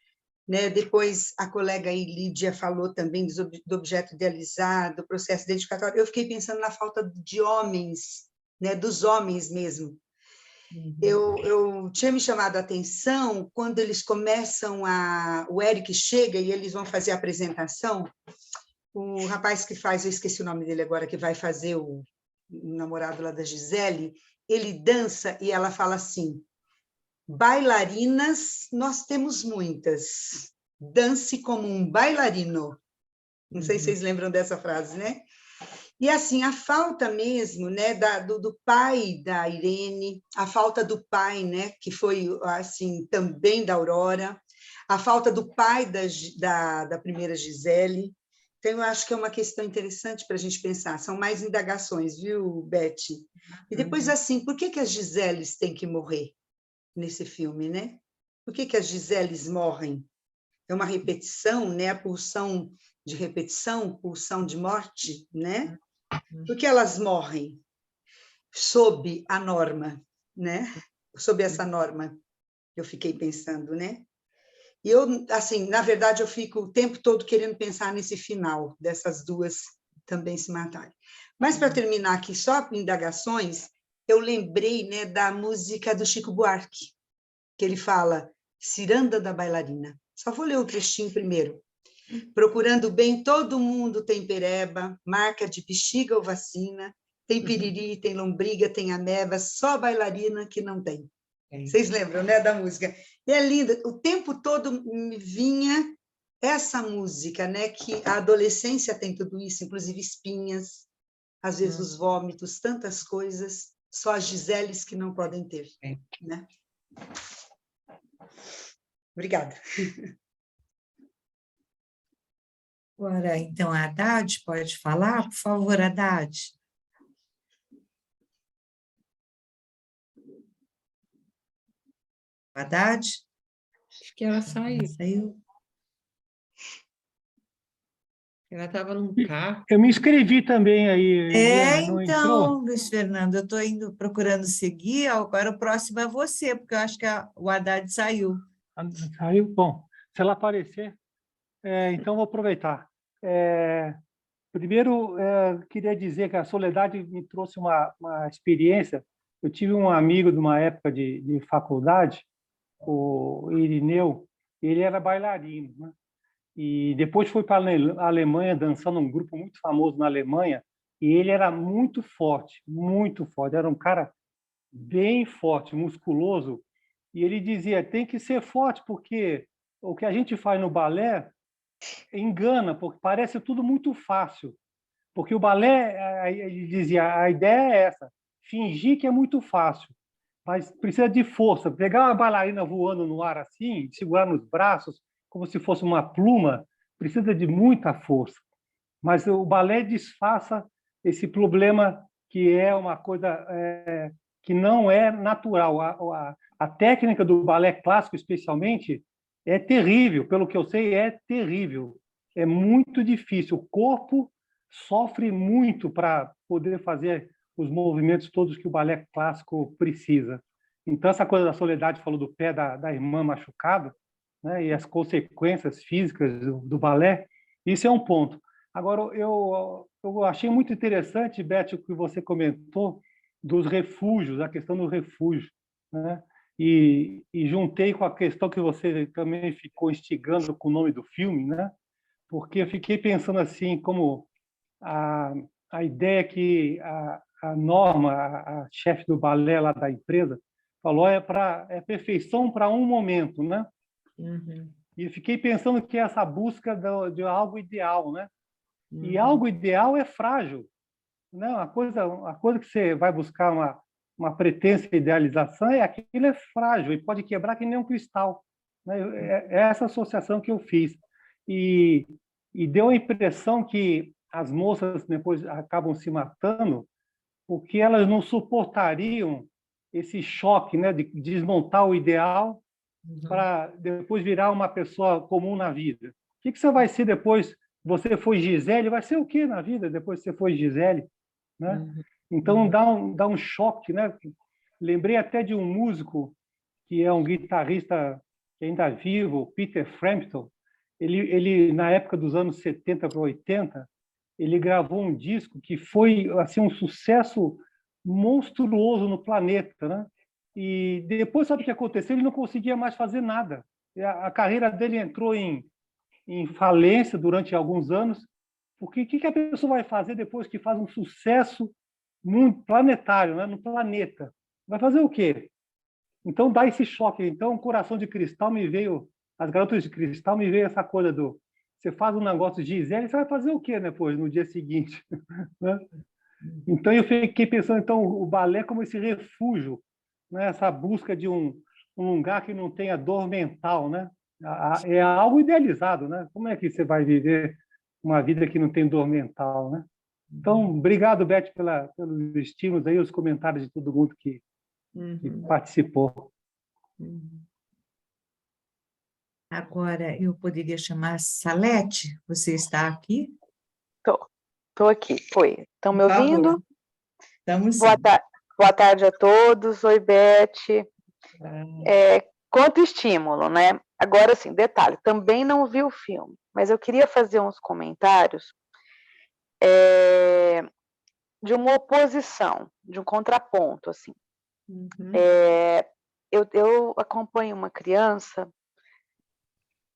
né? Depois a colega aí, Lídia, falou também do objeto idealizado, processo identificatório. Eu fiquei pensando na falta de homens, né? Dos homens mesmo. Eu tinha me chamado a atenção quando eles começam o Eric chega e eles vão fazer a apresentação, o rapaz que faz, eu esqueci o nome dele agora, que vai fazer o namorado lá da Gisele, ele dança e ela fala assim: bailarinas, nós temos muitas. Dance como um bailarino. Não sei se vocês lembram dessa frase, né? E, assim, a falta mesmo, né, do pai da Irene, a falta do pai, né, que foi, assim, também da Aurora, a falta do pai da primeira Gisele. Então, eu acho que é uma questão interessante para a gente pensar. São mais indagações, viu, Beth? E depois, assim, por que as Giseles têm que morrer nesse filme, né? Por que as Giseles morrem? É uma repetição, né? A pulsão de repetição, pulsão de morte, né? Por que elas morrem sob a norma, né? Sob essa norma, eu fiquei pensando, né? E eu, assim, na verdade, eu fico o tempo todo querendo pensar nesse final, dessas duas também se matarem. Mas, para terminar aqui, só indagações, eu lembrei, né, da música do Chico Buarque, que ele fala, Ciranda da Bailarina. Só vou ler o trechinho primeiro. Procurando bem, todo mundo tem pereba, marca de bexiga ou vacina, tem piriri, tem lombriga, tem ameba, só bailarina que não tem. Vocês lembram, né, da música? E é linda, o tempo todo me vinha essa música, né, que a adolescência tem tudo isso, inclusive espinhas, às vezes os vômitos, tantas coisas, só as Giseles que não podem ter, né? Obrigada. Agora, então, a Haddad pode falar? Por favor, Haddad. Haddad? Acho que ela saiu. Saiu. Ela estava num carro. Eu me inscrevi também aí, Eliana, não Então, entrou? Luiz Fernando, eu estou indo procurando seguir, agora o próximo é você, porque eu acho que o Haddad saiu. Saiu? Bom, se ela aparecer, então vou aproveitar. Primeiro, queria dizer que a Soledade me trouxe uma experiência. Eu tive um amigo de uma época de faculdade, o Irineu, ele era bailarino, né? E depois foi para a Alemanha, dançando um grupo muito famoso na Alemanha, e ele era muito forte, era um cara bem forte, musculoso, e ele dizia, tem que ser forte, porque o que a gente faz no balé engana, porque parece tudo muito fácil. Porque o balé, ele dizia, a ideia é essa, fingir que é muito fácil, mas precisa de força. Pegar uma bailarina voando no ar assim, segurar nos braços, como se fosse uma pluma, precisa de muita força. Mas o balé disfarça esse problema que é uma coisa que não é natural. A técnica do balé clássico, especialmente, é terrível. Pelo que eu sei, é terrível. É muito difícil. O corpo sofre muito para poder fazer os movimentos todos que o balé clássico precisa. Então, essa coisa da Soledade falou do pé da irmã machucado, né, e as consequências físicas do balé, isso é um ponto. Agora, eu achei muito interessante, Beth, o que você comentou dos refúgios, a questão do refúgio, né? E juntei com a questão que você também ficou instigando com o nome do filme, né? Porque eu fiquei pensando assim, como a ideia que a Norma, a chefe do balé lá da empresa, falou é perfeição para um momento, né? E eu fiquei pensando que essa busca de algo ideal, né? E algo ideal é frágil, né? A coisa que você vai buscar uma pretensa idealização aquilo é frágil e pode quebrar que nem um cristal, né? É essa associação que eu fiz e deu a impressão que as moças depois acabam se matando porque elas não suportariam esse choque, né, de desmontar o ideal para depois virar uma pessoa comum na vida. que você vai ser depois? Você foi Gisele, vai ser o quê na vida depois que você foi Gisele? Né? Então, dá um choque. Né? Lembrei até de um músico que é um guitarrista que ainda é vivo, Peter Frampton. Ele, na época dos anos 70 para 80, ele gravou um disco que foi assim, um sucesso monstruoso no planeta. Né? E depois, sabe o que aconteceu? Ele não conseguia mais fazer nada. A carreira dele entrou em falência durante alguns anos, porque o que a pessoa vai fazer depois que faz um sucesso muito planetário, né, no planeta? Vai fazer o quê? Então dá esse choque. Então, Coração de Cristal me veio, As Garotas de Cristal me veio essa coisa do você faz um negócio de Gisele, você vai fazer o quê depois, no dia seguinte? Né? Então eu fiquei pensando, então, o balé como esse refúgio, né? Essa busca de um lugar que não tenha dor mental, né? É algo idealizado, né? Como é que você vai viver uma vida que não tem dor mental, né? Então, obrigado, Beth, pelos estímulos aí, os comentários de todo mundo que participou. Agora, eu poderia chamar Salete? Você está aqui? Estou aqui. Oi, estão me ouvindo? Estamos sim. Boa tarde a todos. Oi, Beth. Quanto estímulo, né? Agora, sim, detalhe, também não vi o filme, mas eu queria fazer uns comentários de uma oposição, de um contraponto, assim. Eu acompanho uma criança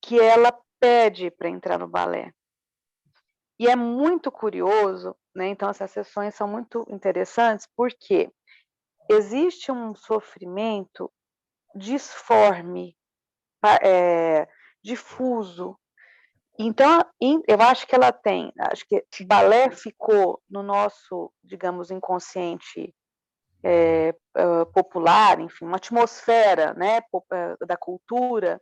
que ela pede para entrar no balé. E é muito curioso, né? Então, essas sessões são muito interessantes, porque existe um sofrimento disforme, difuso. Então, eu acho que ela tem, acho que balé ficou no nosso, digamos, inconsciente popular, enfim, uma atmosfera, né, da cultura,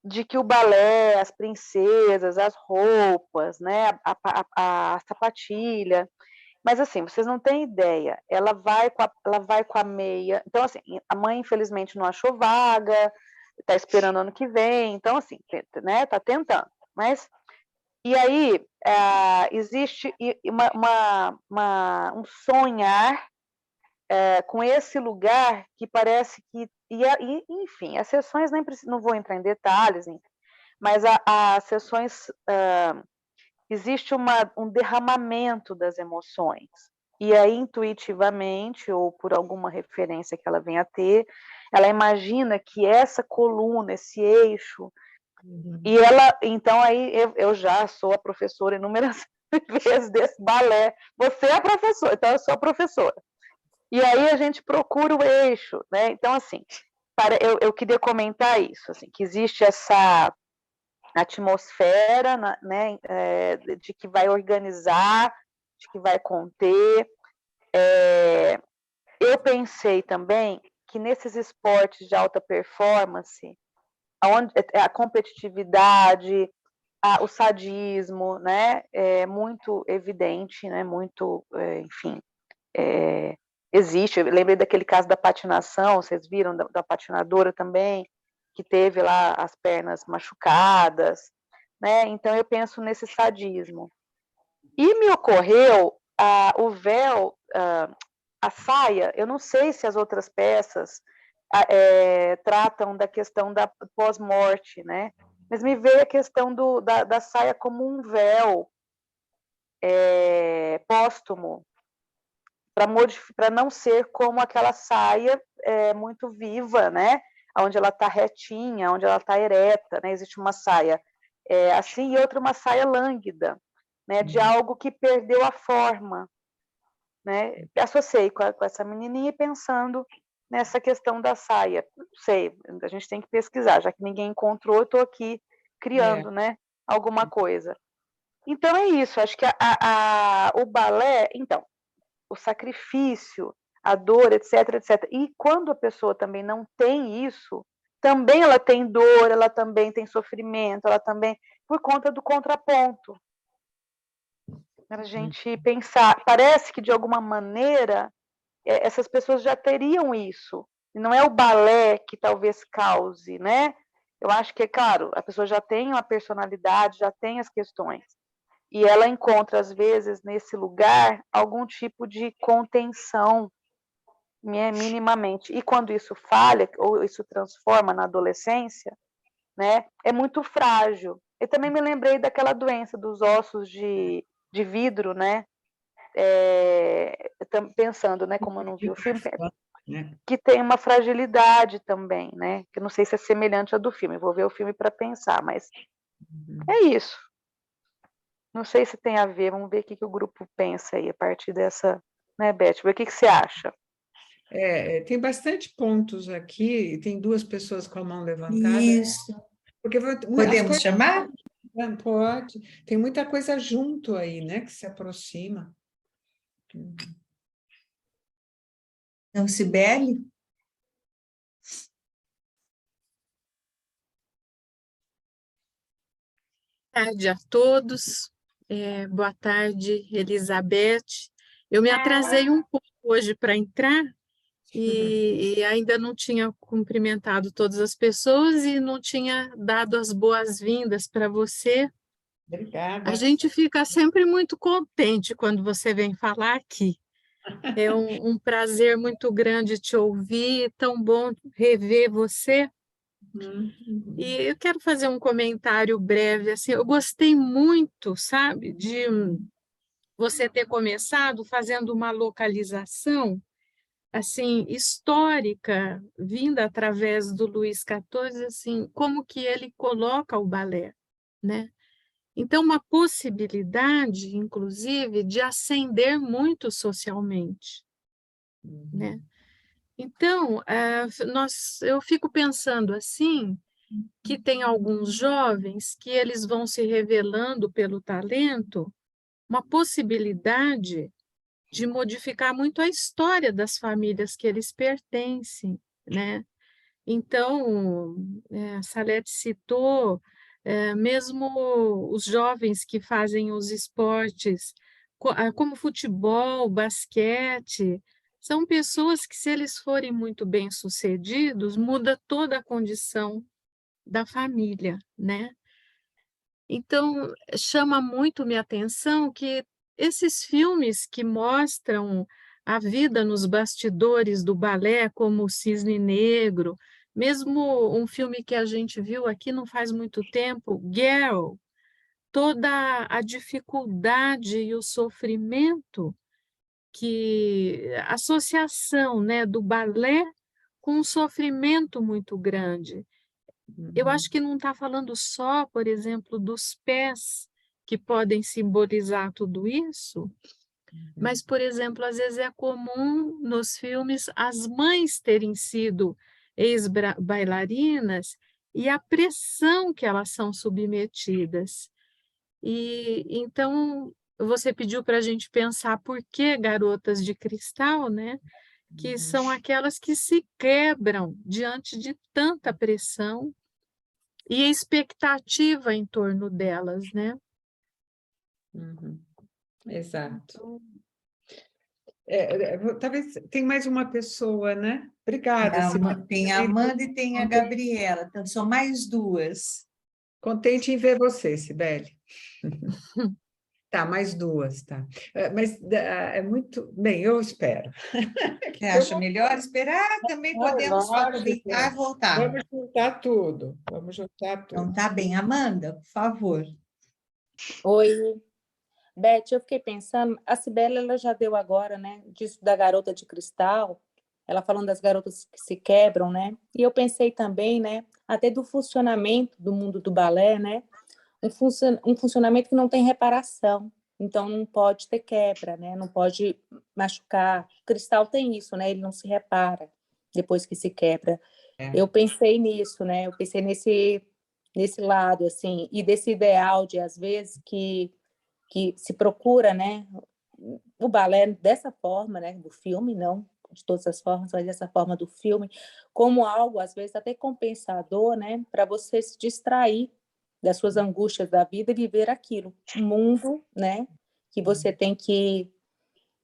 de que o balé, as princesas, as roupas, né, a sapatilha, mas assim, vocês não têm ideia, ela vai com a meia, então assim, a mãe infelizmente não achou vaga, está esperando ano que vem, então assim, né, está tentando, mas e aí existe um sonhar com esse lugar que parece que, enfim, as sessões não vou entrar em detalhes, mas as sessões existe um derramamento das emoções. E aí, intuitivamente, ou por alguma referência que ela venha a ter, ela imagina que essa coluna, esse eixo, e ela, então aí eu já sou a professora inúmeras vezes desse balé. Você é a professora, então eu sou a professora. E aí a gente procura o eixo, né? Então, assim, eu queria comentar isso, assim, que existe essa atmosfera, né, de que vai organizar, de que vai conter. Eu pensei também que nesses esportes de alta performance, onde a competitividade, o sadismo, né, é muito evidente, né, muito, enfim, existe. Eu lembrei daquele caso da patinação, vocês viram, da patinadora também, que teve lá as pernas machucadas, né? Então eu penso nesse sadismo. E me ocorreu o véu, a saia, eu não sei se as outras peças tratam da questão da pós-morte, né? Mas me veio a questão da saia como um véu póstumo, para não ser como aquela saia muito viva, né? Onde ela está retinha, onde ela está ereta, né? Existe uma saia assim e outra uma saia lânguida, né? De algo que perdeu a forma, né? Associei com essa menininha pensando nessa questão da saia. Não sei, a gente tem que pesquisar, já que ninguém encontrou, eu estou aqui criando, né? Alguma coisa. Então é isso, acho que o balé, então, o sacrifício, a dor, etc, etc. E quando a pessoa também não tem isso, também ela tem dor, ela também tem sofrimento, ela também, por conta do contraponto. Para a gente pensar, parece que de alguma maneira essas pessoas já teriam isso. E não é o balé que talvez cause, né? Eu acho que, é claro, a pessoa já tem uma personalidade, já tem as questões, e ela encontra, às vezes, nesse lugar, algum tipo de contenção, minimamente. E quando isso falha, ou isso transforma na adolescência, né, é muito frágil. Eu também me lembrei daquela doença dos ossos de vidro, né? Pensando, né, como eu não vi o filme, que tem uma fragilidade também, né? Que não sei se é semelhante à do filme, vou ver o filme para pensar, mas é isso. Não sei se tem a ver, vamos ver o que o grupo pensa aí a partir dessa, né, Beth? O que você acha? Tem bastante pontos aqui, tem duas pessoas com a mão levantada. Isso. Porque Podemos chamar? Pode. Tem muita coisa junto aí, né, que se aproxima. Então, Cibele? Boa tarde a todos. Boa tarde, Elizabeth. Eu me atrasei um pouco hoje para entrar e ainda não tinha cumprimentado todas as pessoas e não tinha dado as boas-vindas para você. Obrigada. A gente fica sempre muito contente quando você vem falar aqui. É um prazer muito grande te ouvir, tão bom rever você. E eu quero fazer um comentário breve, assim, eu gostei muito, sabe, de você ter começado fazendo uma localização, assim, histórica, vinda através do Luís XIV, assim, como que ele coloca o balé, né? Então, uma possibilidade, inclusive, de ascender muito socialmente, né? Então, eu fico pensando assim, que tem alguns jovens que eles vão se revelando pelo talento uma possibilidade de modificar muito a história das famílias que eles pertencem, né? Então, a Salete citou, mesmo os jovens que fazem os esportes, como futebol, basquete, são pessoas que, se eles forem muito bem-sucedidos, muda toda a condição da família, né? Então, chama muito minha atenção que esses filmes que mostram a vida nos bastidores do balé, como o Cisne Negro, mesmo um filme que a gente viu aqui não faz muito tempo, Girl, toda a dificuldade e o sofrimento que a associação, né, do balé com um sofrimento muito grande. Eu acho que não está falando só, por exemplo, dos pés, que podem simbolizar tudo isso, mas, por exemplo, às vezes é comum nos filmes as mães terem sido ex-bailarinas e a pressão que elas são submetidas. E então você pediu para a gente pensar por que garotas de cristal, né? Que são aquelas que se quebram diante de tanta pressão e a expectativa em torno delas, né? Exato. Talvez tem mais uma pessoa, né? Obrigada, Cibele. Tem a Amanda e tem a Gabriela, então são mais duas. Contente em ver você, Cibele. Tá, mais duas, tá. Mas é muito... Bem, eu espero. Você acha melhor esperar? Também podemos aproveitar e voltar. Vamos juntar tudo. Vamos juntar tudo. Então, tá bem. Amanda, por favor. Oi, Beth, eu fiquei pensando, a Cibele, ela já deu agora, né, disso da garota de cristal, ela falando das garotas que se quebram, né, e eu pensei também, né, até do funcionamento do mundo do balé, né, um funcionamento que não tem reparação, então não pode ter quebra, né, não pode machucar. O cristal tem isso, né, ele não se repara depois que se quebra. Eu pensei nisso, né, eu pensei nesse lado, assim, e desse ideal de, às vezes, que se procura, né, o balé dessa forma, né, do filme, não de todas as formas, mas dessa forma do filme, como algo, às vezes, até compensador, né, para você se distrair das suas angústias da vida e viver aquilo. Um mundo, né, que você tem que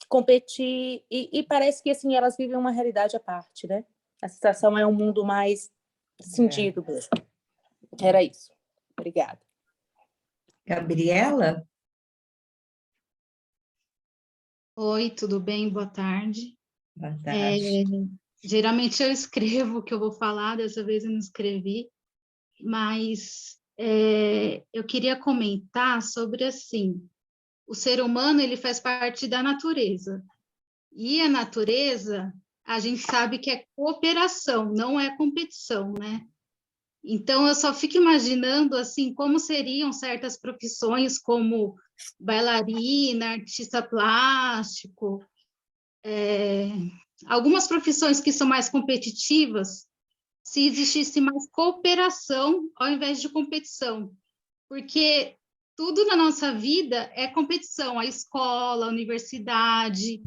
competir, e parece que, assim, elas vivem uma realidade à parte, né? A sensação é um mundo mais cindido mesmo. Era isso. Obrigada. Gabriela? Oi, tudo bem? Boa tarde. Boa tarde. Geralmente eu escrevo o que eu vou falar, dessa vez eu não escrevi, mas eu queria comentar sobre, assim, o ser humano, ele faz parte da natureza, e a natureza, a gente sabe que é cooperação, não é competição, né? Então, eu só fico imaginando, assim, como seriam certas profissões como bailarina, artista plástico, algumas profissões que são mais competitivas, se existisse mais cooperação ao invés de competição, porque tudo na nossa vida é competição, a escola, a universidade,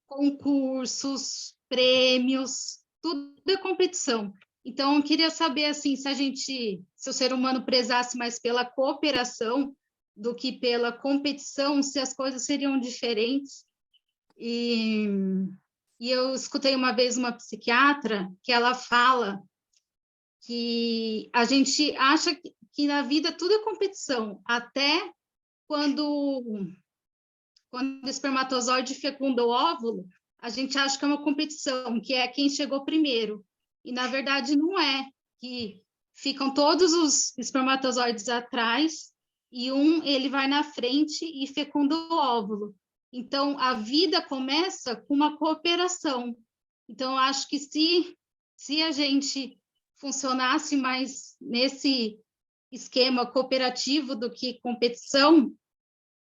concursos, prêmios, tudo é competição. Então, eu queria saber, assim, se o ser humano prezasse mais pela cooperação do que pela competição, se as coisas seriam diferentes. E eu escutei uma vez uma psiquiatra que ela fala que a gente acha que na vida tudo é competição, até quando o espermatozoide fecunda o óvulo, a gente acha que é uma competição, que é quem chegou primeiro. E, na verdade, não é, que ficam todos os espermatozoides atrás e ele vai na frente e fecunda o óvulo. Então, a vida começa com uma cooperação. Então, eu acho que se a gente funcionasse mais nesse esquema cooperativo do que competição,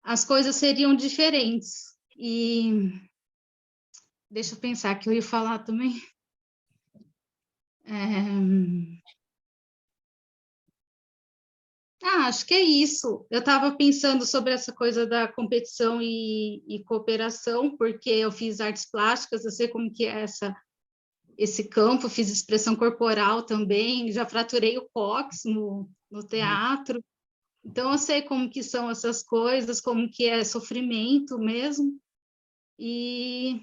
as coisas seriam diferentes. E deixa eu pensar que eu ia falar também. Acho que é isso. Eu estava pensando sobre essa coisa da competição e cooperação, porque eu fiz artes plásticas, eu sei como que é esse campo, fiz expressão corporal também, já fraturei o cóccix no teatro, então eu sei como que são essas coisas, como que é sofrimento mesmo, e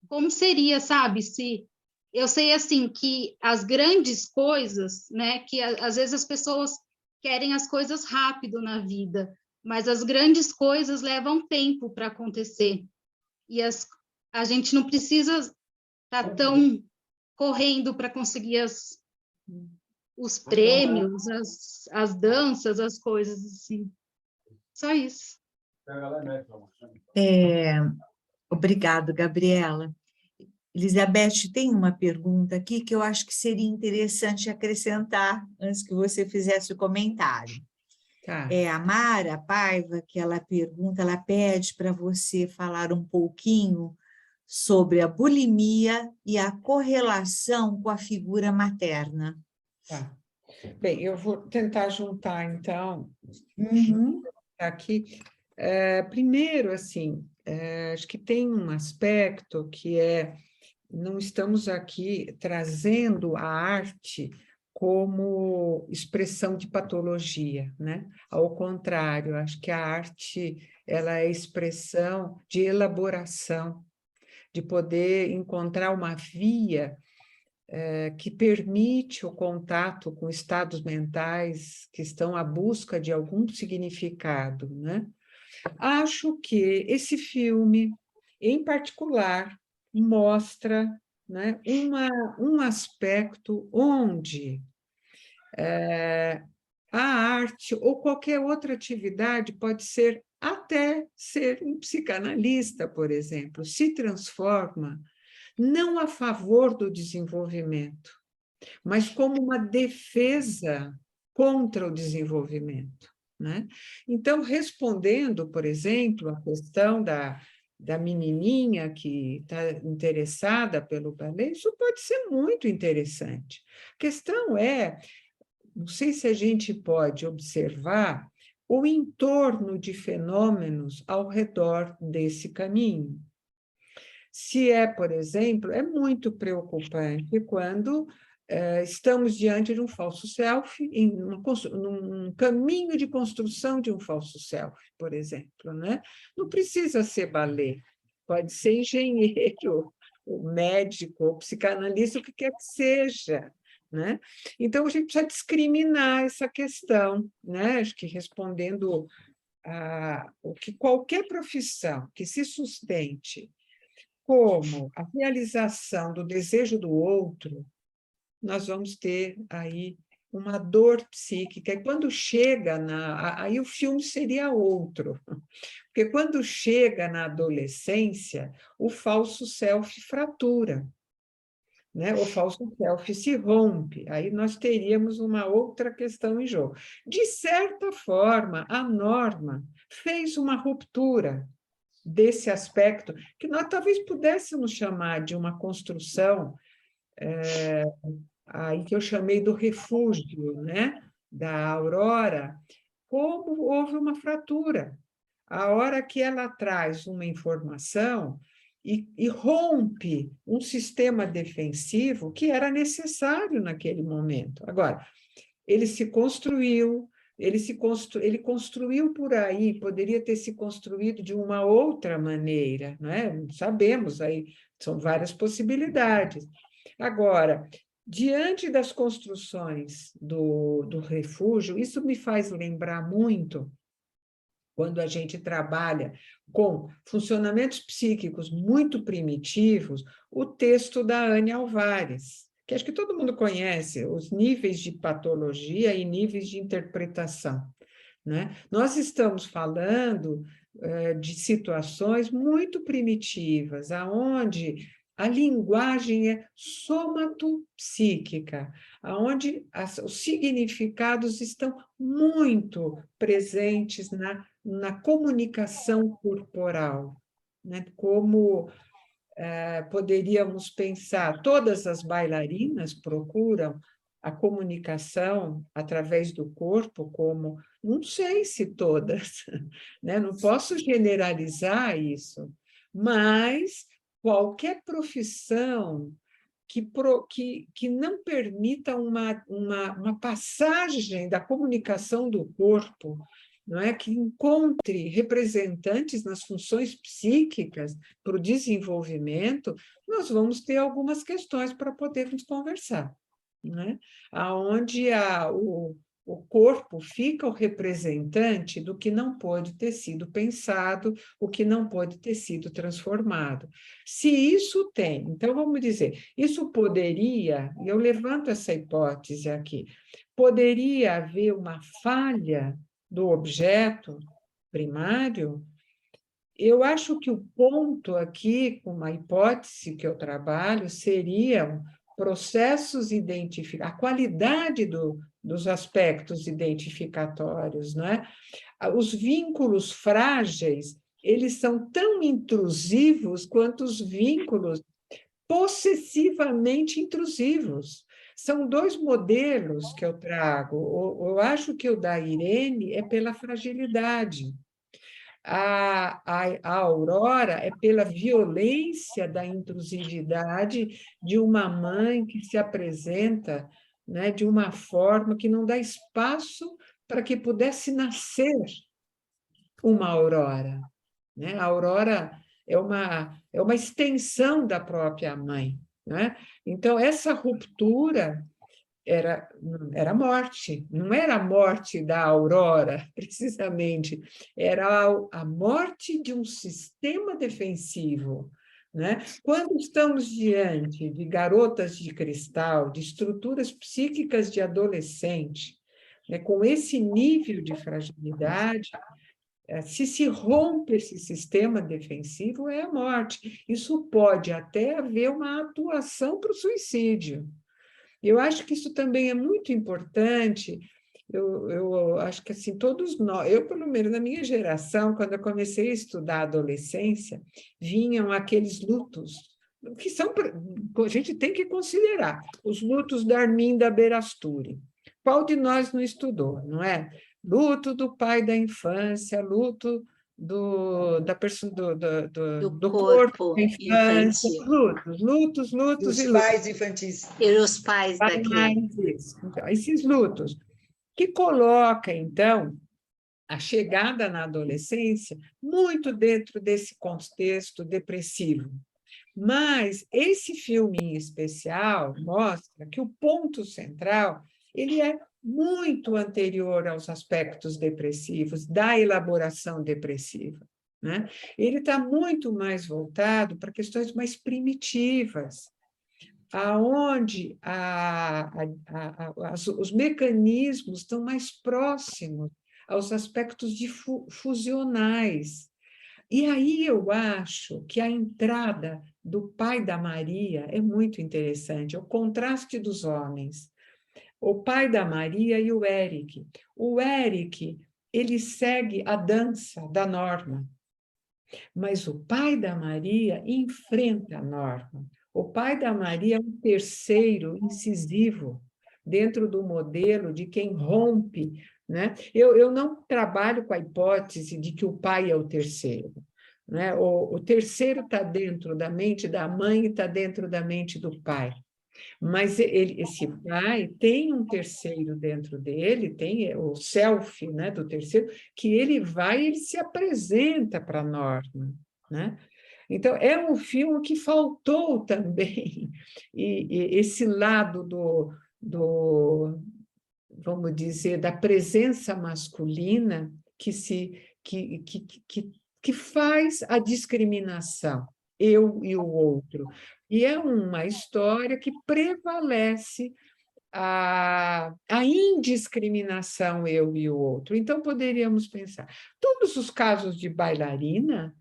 como seria, sabe, se eu sei assim que as grandes coisas, né, que às vezes as pessoas querem as coisas rápido na vida, mas as grandes coisas levam tempo para acontecer. E a gente não precisa estar tão correndo para conseguir os prêmios, as danças, as coisas assim. Só isso. Obrigado, Gabriela. Elizabeth, tem uma pergunta aqui que eu acho que seria interessante acrescentar antes que você fizesse o comentário. Tá. É a Mara Paiva, que ela pergunta, ela pede para você falar um pouquinho sobre a bulimia e a correlação com a figura materna. Tá. Bem, eu vou tentar juntar, então, aqui. Primeiro, assim, acho que tem um aspecto que não estamos aqui trazendo a arte como expressão de patologia, né? Ao contrário, acho que a arte ela é expressão de elaboração, de poder encontrar uma via que permite o contato com estados mentais que estão à busca de algum significado, né? Acho que esse filme, em particular, mostra, né, um aspecto onde a arte ou qualquer outra atividade pode ser até ser um psicanalista, por exemplo, se transforma não a favor do desenvolvimento, mas como uma defesa contra o desenvolvimento, né? Então, respondendo, por exemplo, a questão da menininha que está interessada pelo balé, isso pode ser muito interessante. A questão não sei se a gente pode observar o entorno de fenômenos ao redor desse caminho. Se por exemplo, é muito preocupante quando estamos diante de um falso self, num caminho de construção de um falso self, por exemplo, né? Não precisa ser balé, pode ser engenheiro, ou médico, ou psicanalista, o que quer que seja, né? Então, a gente precisa discriminar essa questão, né? Acho que respondendo o que qualquer profissão que se sustente como a realização do desejo do outro, nós vamos ter aí uma dor psíquica. E quando chega aí o filme seria outro, porque quando chega na adolescência, o falso self fratura, né? O falso self se rompe, aí nós teríamos uma outra questão em jogo. De certa forma, a norma fez uma ruptura desse aspecto, que nós talvez pudéssemos chamar de uma construção, aí que eu chamei do refúgio, né? Da Aurora, como houve uma fratura. A hora que ela traz uma informação e rompe um sistema defensivo que era necessário naquele momento. Agora, ele se construiu, ele construiu por aí, poderia ter se construído de uma outra maneira, né? Sabemos, aí são várias possibilidades. Agora, diante das construções do refúgio, isso me faz lembrar muito quando a gente trabalha com funcionamentos psíquicos muito primitivos, o texto da Anne Alvares, que acho que todo mundo conhece, os níveis de patologia e níveis de interpretação, né? Nós estamos falando de situações muito primitivas, aonde a linguagem é somatopsíquica, aonde os significados estão muito presentes na comunicação corporal, né? Como poderíamos pensar, todas as bailarinas procuram a comunicação através do corpo, como, não sei se todas, né? Não posso generalizar isso, mas qualquer profissão que não permita uma passagem da comunicação do corpo, não é? Que encontre representantes nas funções psíquicas para o desenvolvimento, nós vamos ter algumas questões para podermos conversar, né? Aonde o corpo fica o representante do que não pode ter sido pensado, o que não pode ter sido transformado. Se isso tem, então vamos dizer, isso poderia, e eu levanto essa hipótese aqui, poderia haver uma falha do objeto primário. Eu acho que o ponto aqui, com uma hipótese que eu trabalho, seriam processos identificados, a qualidade dos aspectos identificatórios, né? Os vínculos frágeis, eles são tão intrusivos quanto os vínculos possessivamente intrusivos. São dois modelos que eu trago. Eu acho que o da Irene é pela fragilidade. A Aurora é pela violência da intrusividade de uma mãe que se apresenta, né, de uma forma que não dá espaço para que pudesse nascer uma Aurora, né? A Aurora é uma extensão da própria mãe, né? Então, essa ruptura era morte, não era a morte da Aurora, precisamente, era a morte de um sistema defensivo, né? Quando estamos diante de garotas de cristal, de estruturas psíquicas de adolescente, né, com esse nível de fragilidade, se rompe esse sistema defensivo, é a morte. Isso pode até haver uma atuação para o suicídio. Eu acho que isso também é muito importante. Eu acho que assim, todos nós, eu pelo menos na minha geração, quando eu comecei a estudar a adolescência, vinham aqueles lutos, que são, a gente tem que considerar, os lutos da Arminda Berasturi. Qual de nós não estudou, não é? Luto do pai da infância, luto do corpo da infância, lutos dos e pais lutos. infantis. E os pais daquele. Então, esses lutos, que coloca, então, a chegada na adolescência muito dentro desse contexto depressivo. Mas esse filme em especial mostra que o ponto central ele é muito anterior aos aspectos depressivos, da elaboração depressiva, né? Ele está muito mais voltado para questões mais primitivas, aonde os mecanismos estão mais próximos aos aspectos fusionais. E aí eu acho que a entrada do pai da Maria é muito interessante, o contraste dos homens. O pai da Maria e o Eric. O Eric, ele segue a dança da Norma, mas o pai da Maria enfrenta a Norma. O pai da Maria é um terceiro incisivo dentro do modelo de quem rompe, né? Eu não trabalho com a hipótese de que o pai é o terceiro, né? O terceiro está dentro da mente da mãe e está dentro da mente do pai. Mas esse pai tem um terceiro dentro dele, tem o self, né, do terceiro, que ele se apresenta para a Norma, né? Então, é um filme que faltou também, e esse lado vamos dizer, da presença masculina que faz a discriminação, eu e o outro. E é uma história que prevalece a indiscriminação eu e o outro. Então, poderíamos pensar, todos os casos de bailarina,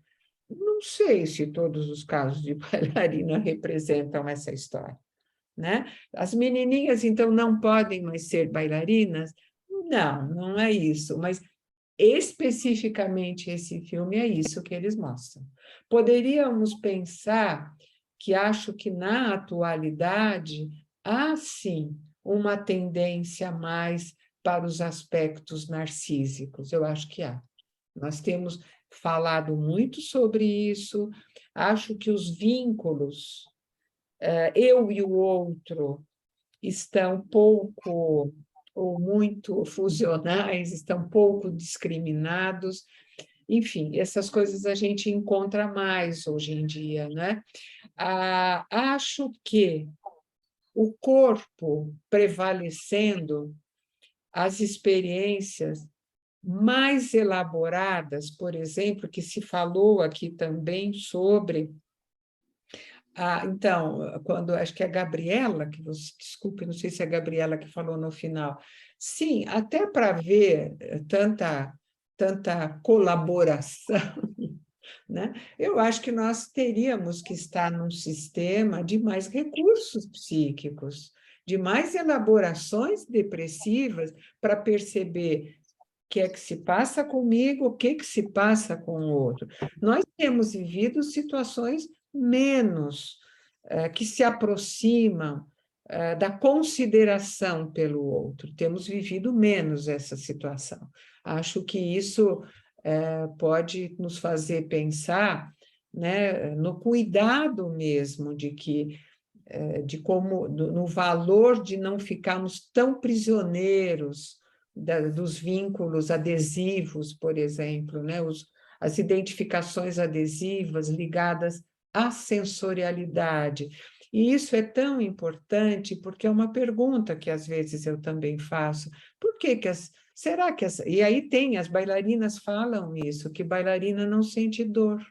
não sei se todos os casos de bailarina representam essa história, né? As menininhas, então, não podem mais ser bailarinas? Não, não é isso, mas especificamente esse filme é isso que eles mostram. Poderíamos pensar que acho que na atualidade há sim uma tendência mais para os aspectos narcísicos, eu acho que há. Nós temos falado muito sobre isso, acho que os vínculos, eu e o outro, estão pouco ou muito fusionais, estão pouco discriminados. Enfim, essas coisas a gente encontra mais hoje em dia, né? Acho que o corpo prevalecendo, as experiências mais elaboradas, por exemplo, que se falou aqui também sobre... então, quando acho que é a Gabriela, que você, desculpe, não sei se é a Gabriela que falou no final. Sim, até para ver tanta colaboração, né? Eu acho que nós teríamos que estar num sistema de mais recursos psíquicos, de mais elaborações depressivas para perceber o que é que se passa comigo, o que se passa com o outro. Nós temos vivido situações menos que se aproximam da consideração pelo outro. Temos vivido menos essa situação. Acho que isso pode nos fazer pensar, né, no cuidado mesmo no valor de não ficarmos tão prisioneiros dos vínculos adesivos, por exemplo, né, as identificações adesivas ligadas à sensorialidade. E isso é tão importante porque é uma pergunta que às vezes eu também faço. Por que será que e aí as bailarinas falam isso, que bailarina não sente dor.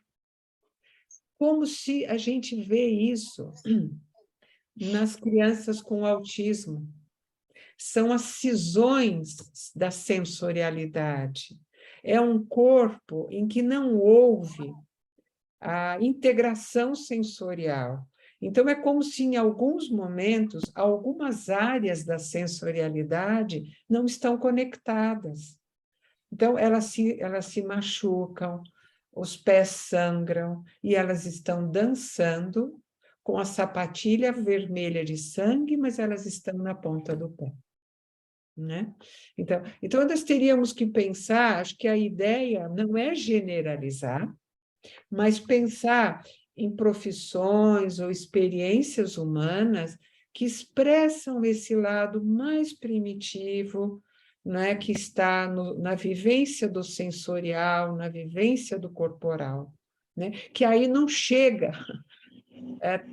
Como se a gente vê isso nas crianças com autismo. São as cisões da sensorialidade. É um corpo em que não houve a integração sensorial. Então, é como se, em alguns momentos, algumas áreas da sensorialidade não estão conectadas. Então, elas se machucam, os pés sangram, e elas estão dançando com a sapatilha vermelha de sangue, mas elas estão na ponta do pé. Né? Então, nós teríamos que pensar, acho que a ideia não é generalizar, mas pensar em profissões ou experiências humanas que expressam esse lado mais primitivo, né, que está na vivência do sensorial, na vivência do corporal, né, que aí não chega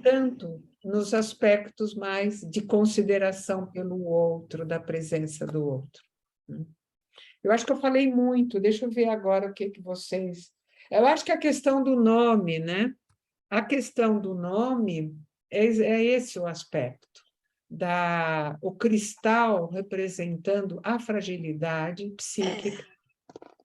tanto nos aspectos mais de consideração pelo outro, da presença do outro. Eu acho que eu falei muito, deixa eu ver agora o que vocês... Eu acho que a questão do nome, né? A questão do nome é esse o aspecto, o cristal representando a fragilidade psíquica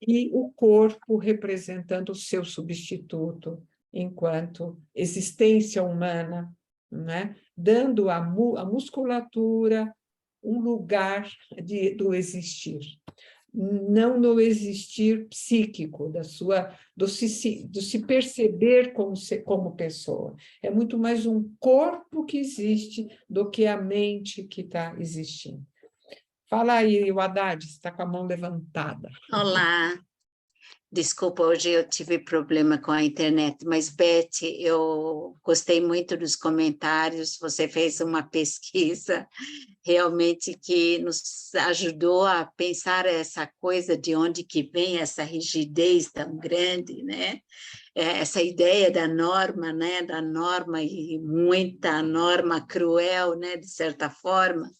e o corpo representando o seu substituto enquanto existência humana, né? Dando à musculatura um lugar do existir. Não no existir psíquico, do se perceber como pessoa. É muito mais um corpo que existe do que a mente que está existindo. Fala aí, o Haddad, você está com a mão levantada. Olá, desculpa, hoje eu tive problema com a internet, mas, Beth, eu gostei muito dos comentários, você fez uma pesquisa realmente que nos ajudou a pensar essa coisa de onde que vem essa rigidez tão grande, né? Essa ideia da norma, né? Da norma e muita norma cruel, né? De certa forma,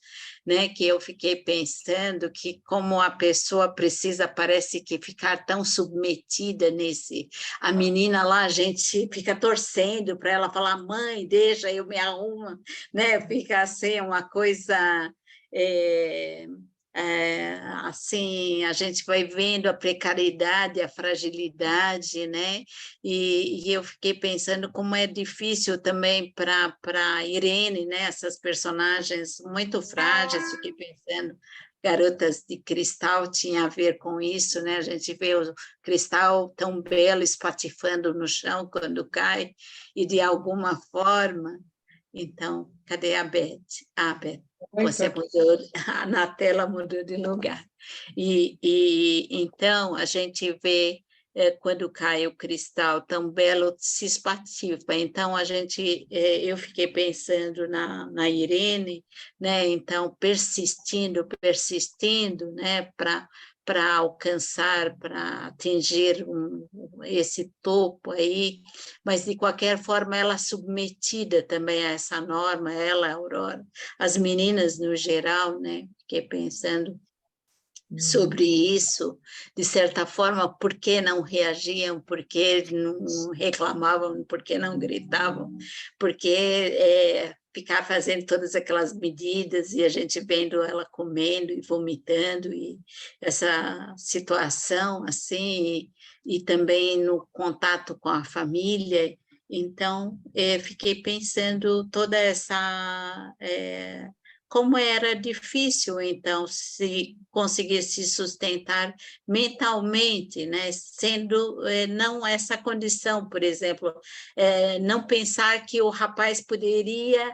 né? Que eu fiquei pensando que como a pessoa precisa, parece que ficar tão submetida nesse... A menina lá, a gente fica torcendo para ela falar, mãe, deixa, eu me arrumo, né? Fica assim, uma coisa... assim, a gente vai vendo a precariedade, a fragilidade, né? E eu fiquei pensando como é difícil também para Irene, né? Essas personagens muito frágeis, fiquei pensando, Garotas de Cristal tinha a ver com isso, né? A gente vê o cristal tão belo espatifando no chão quando cai, e de alguma forma... Então, cadê a Beth? Ah, Beth, você mudou, na tela mudou de lugar. Então, a gente vê, quando cai o cristal tão belo, se espatifa. Então, eu fiquei pensando na Irene, né? Então, persistindo, né? Para alcançar, para atingir esse topo aí, mas, de qualquer forma, ela é submetida também a essa norma, ela, a Aurora, as meninas no geral, né? Fiquei pensando sobre isso, de certa forma, por que não reagiam, por que não reclamavam, por que não gritavam, por que ficar fazendo todas aquelas medidas e a gente vendo ela comendo e vomitando, e essa situação assim, e também no contato com a família. Então, fiquei pensando toda essa... como era difícil, então, se conseguir se sustentar mentalmente, né? Sendo não essa condição, por exemplo, não pensar que o rapaz poderia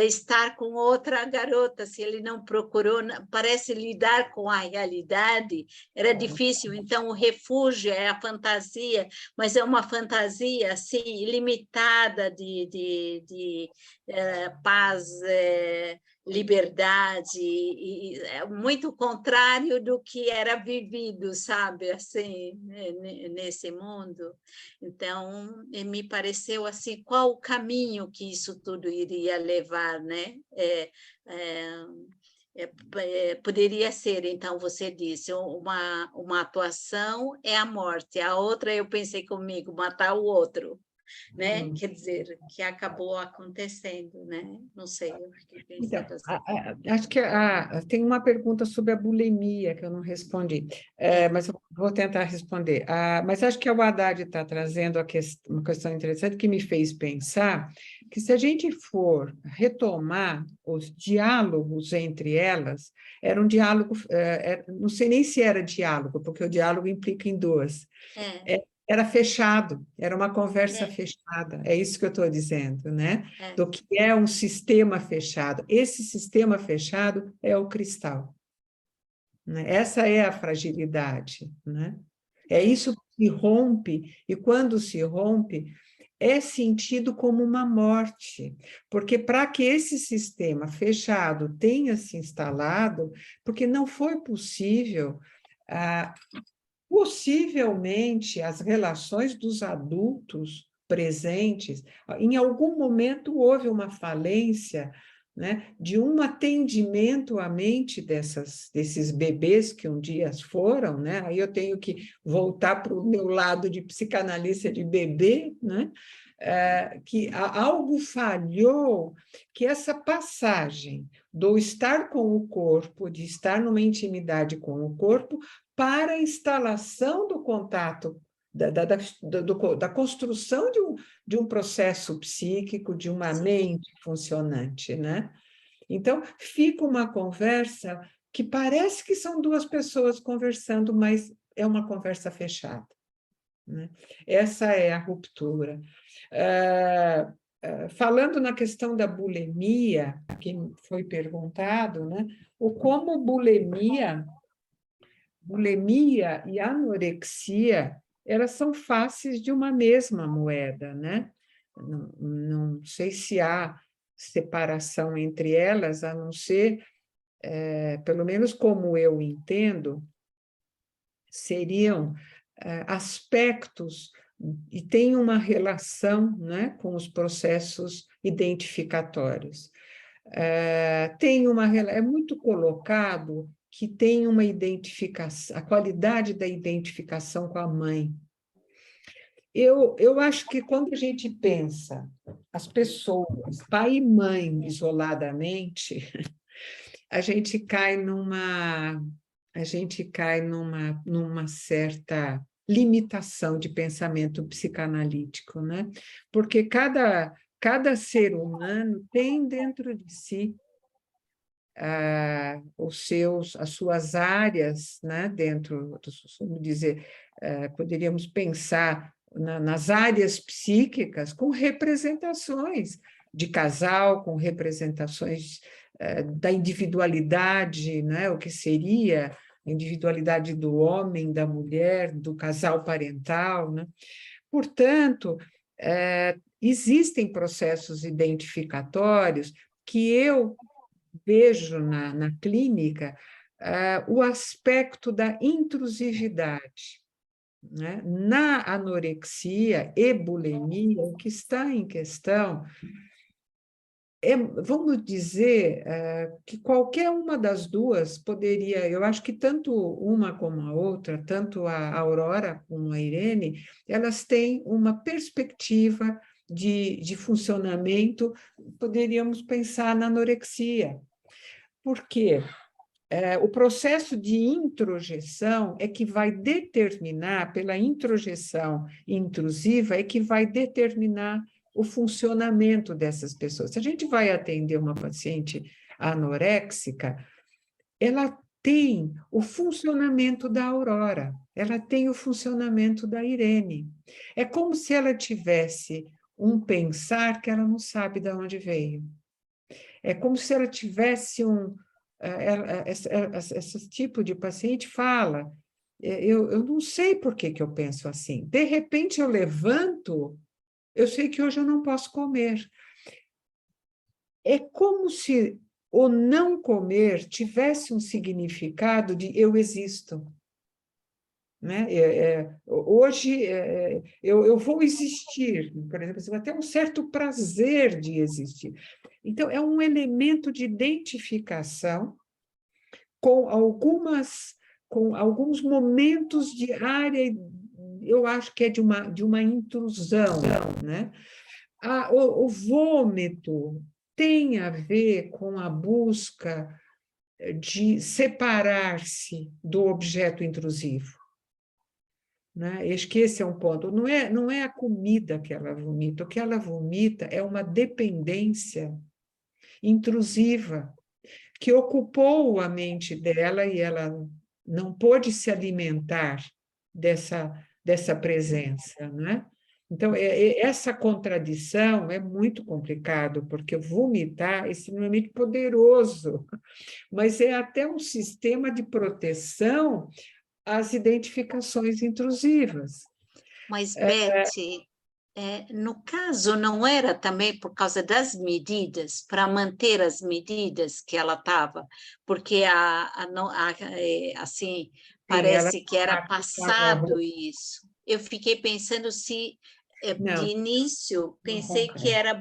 estar com outra garota, se ele não procurou, parece lidar com a realidade, era difícil, então o refúgio é a fantasia, mas é uma fantasia assim, ilimitada de paz, liberdade, e é muito contrário do que era vivido, sabe, assim, nesse mundo. Então, me pareceu assim, qual o caminho que isso tudo iria levar, né? Poderia ser, então, você disse, uma atuação é a morte, a outra, eu pensei comigo, matar o outro, né? Quer dizer, que acabou acontecendo, né? Não sei, eu fiquei pensando assim. Acho que tem uma pergunta sobre a bulimia que eu não respondi, mas eu vou tentar responder. Mas acho que o Haddad está trazendo uma questão interessante que me fez pensar que, se a gente for retomar os diálogos entre elas, era um diálogo, não sei nem se era diálogo, porque o diálogo implica em duas. Era fechado, era uma conversa fechada, é isso que eu estou dizendo, né? Do que é um sistema fechado. Esse sistema fechado é o cristal, né? Essa é a fragilidade, né? É isso que rompe, e quando se rompe, é sentido como uma morte, porque para que esse sistema fechado tenha se instalado, porque não foi possível... Possivelmente, as relações dos adultos presentes, em algum momento houve uma falência, né, de um atendimento à mente desses bebês que um dia foram, né? Aí eu tenho que voltar para o meu lado de psicanalista de bebê, né? Que algo falhou, que essa passagem do estar com o corpo, de estar numa intimidade com o corpo, para a instalação do contato, da construção de um processo psíquico, de uma mente funcionante, né? Então, fica uma conversa que parece que são duas pessoas conversando, mas é uma conversa fechada, né? Essa é a ruptura. Falando na questão da bulimia, que foi perguntado, né? O como bulimia e anorexia, elas são faces de uma mesma moeda, né? Não sei se há separação entre elas, a não ser, pelo menos como eu entendo, seriam aspectos e tem uma relação, né, com os processos identificatórios. É muito colocado que tem uma identificação, a qualidade da identificação com a mãe. Eu acho que quando a gente pensa as pessoas, pai e mãe, isoladamente, a gente cai numa certa limitação de pensamento psicanalítico, né? Porque cada ser humano tem dentro de si as suas áreas, né? Dentro, vamos dizer, poderíamos pensar nas áreas psíquicas com representações de casal, com representações da individualidade, né? O que seria a individualidade do homem, da mulher, do casal parental, né? Portanto, existem processos identificatórios que eu vejo na clínica o aspecto da intrusividade, né? Na anorexia e bulimia, o que está em questão vamos dizer, que qualquer uma das duas poderia, eu acho que tanto uma como a outra, tanto a Aurora como a Irene, elas têm uma perspectiva de funcionamento, poderíamos pensar na anorexia. Por quê? O processo de introjeção é que vai determinar, pela introjeção intrusiva, é que vai determinar o funcionamento dessas pessoas. Se a gente vai atender uma paciente anoréxica, ela tem o funcionamento da Aurora, ela tem o funcionamento da Irene. É como se ela tivesse um pensar que ela não sabe de onde veio. É como se ela tivesse esse tipo de paciente fala, eu não sei por que eu penso assim. De repente eu levanto, eu sei que hoje eu não posso comer. É como se o não comer tivesse um significado de eu existo. Né? Hoje eu vou existir, por exemplo, até um certo prazer de existir. Então, é um elemento de identificação com alguns momentos de área, eu acho que é de uma intrusão, né? O vômito tem a ver com a busca de separar-se do objeto intrusivo. Né? Acho que esse é um ponto. Não é a comida que ela vomita, o que ela vomita é uma dependência intrusiva que ocupou a mente dela e ela não pôde se alimentar dessa presença, né? Então, essa contradição é muito complicado, porque vomitar é extremamente poderoso, mas é até um sistema de proteção às identificações intrusivas. Mas, Beth, no caso, não era também por causa das medidas, para manter as medidas que ela estava, porque assim, parece que era passado isso. Eu fiquei pensando se Não. De início, pensei que era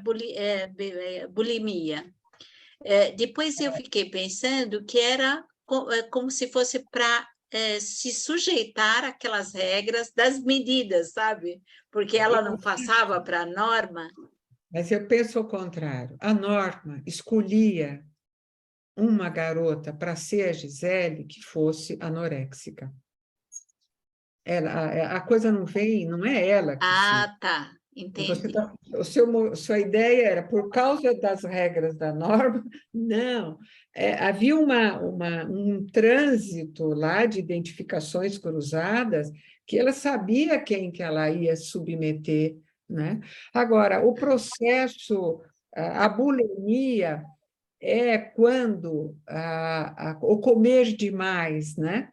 bulimia. Depois eu fiquei pensando que era como se fosse para se sujeitar àquelas regras das medidas, sabe? Porque ela não passava para a norma. Mas eu penso ao contrário. A Norma escolhia uma garota para ser a Gisele que fosse anoréxica. A coisa não vem, não é ela que Tá, entendi. Sua ideia era, por causa das regras da norma, não. Havia um trânsito lá de identificações cruzadas que ela sabia quem que ela ia submeter, né? Agora, o processo, a bulimia é quando o comer demais, né?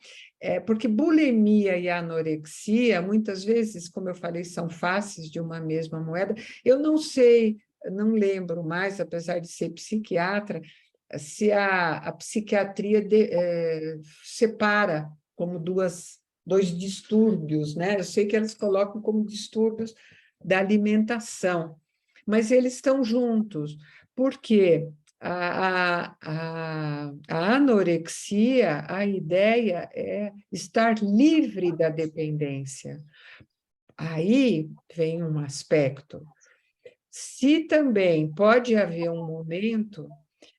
Porque bulimia e anorexia, muitas vezes, como eu falei, são faces de uma mesma moeda. Eu não sei, não lembro mais, apesar de ser psiquiatra, se a psiquiatria separa como dois distúrbios, né? Eu sei que eles colocam como distúrbios da alimentação, mas eles estão juntos, porque a anorexia, a ideia é estar livre da dependência. Aí vem um aspecto. Se também pode haver um momento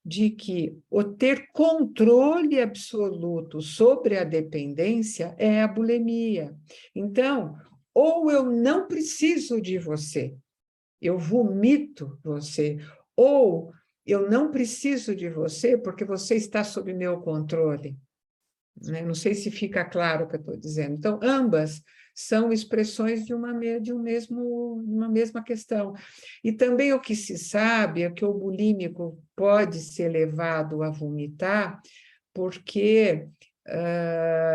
de que o ter controle absoluto sobre a dependência é a bulimia. Então, ou eu não preciso de você, eu vomito você, ou eu não preciso de você porque você está sob meu controle. Né? Não sei se fica claro o que eu estou dizendo. Então, ambas são expressões de uma mesma questão. E também o que se sabe é que o bulímico pode ser levado a vomitar porque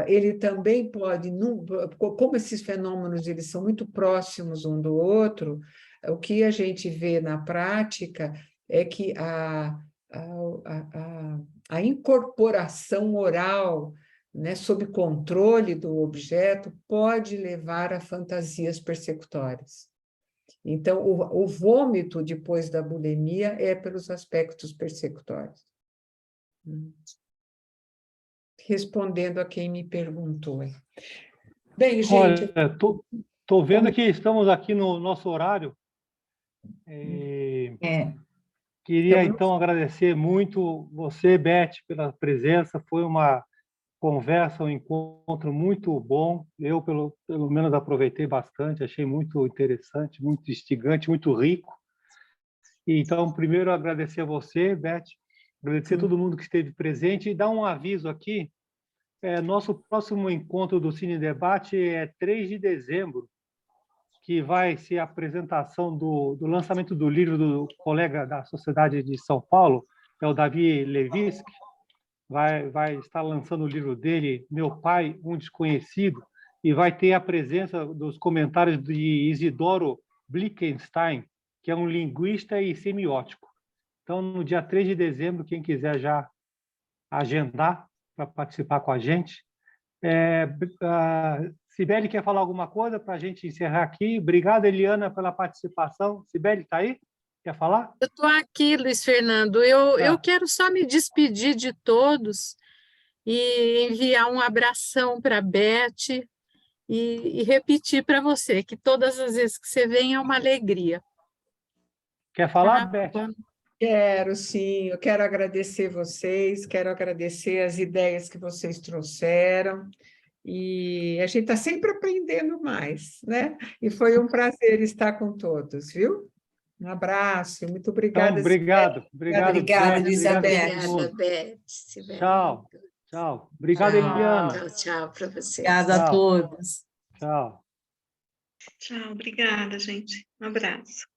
ele também pode, como esses fenômenos eles são muito próximos um do outro, o que a gente vê na prática é que a incorporação oral, né, sob controle do objeto, pode levar a fantasias persecutórias. Então, o vômito depois da bulimia é pelos aspectos persecutórios. Respondendo a quem me perguntou. Bem, gente... Olha, estou vendo que estamos aqui no nosso horário. Queria, então, agradecer muito você, Beth, pela presença. Foi uma conversa, um encontro muito bom. Eu, pelo menos, aproveitei bastante, achei muito interessante, muito instigante, muito rico. Então, primeiro, agradecer a você, Beth, agradecer a todo mundo que esteve presente e dar um aviso aqui. Nosso próximo encontro do Cine Debate é 3 de dezembro, que vai ser a apresentação do lançamento do livro do colega da Sociedade de São Paulo, que é o Davi Levinsky. Vai estar lançando o livro dele, Meu Pai, um Desconhecido, e vai ter a presença dos comentários de Isidoro Blickenstein, que é um linguista e semiótico. Então, no dia 3 de dezembro, quem quiser já agendar para participar com a gente. Sibeli quer falar alguma coisa para a gente encerrar aqui? Obrigado, Eliana, pela participação. Sibeli, está aí? Quer falar? Eu estou aqui, Luiz Fernando. Eu quero só me despedir de todos e enviar um abração para a Beth e repetir para você que todas as vezes que você vem é uma alegria. Quer falar, Beth? Quero, sim. Eu quero agradecer vocês, quero agradecer as ideias que vocês trouxeram. E a gente está sempre aprendendo mais, né? E foi um prazer estar com todos, viu? Um abraço, muito obrigada. Então, obrigado, Elizabeth. Obrigada, Beth. Tchau, tchau. Obrigado, Eliana. Tchau para vocês. Obrigada a todos. Tchau. Tchau, obrigada, gente. Um abraço.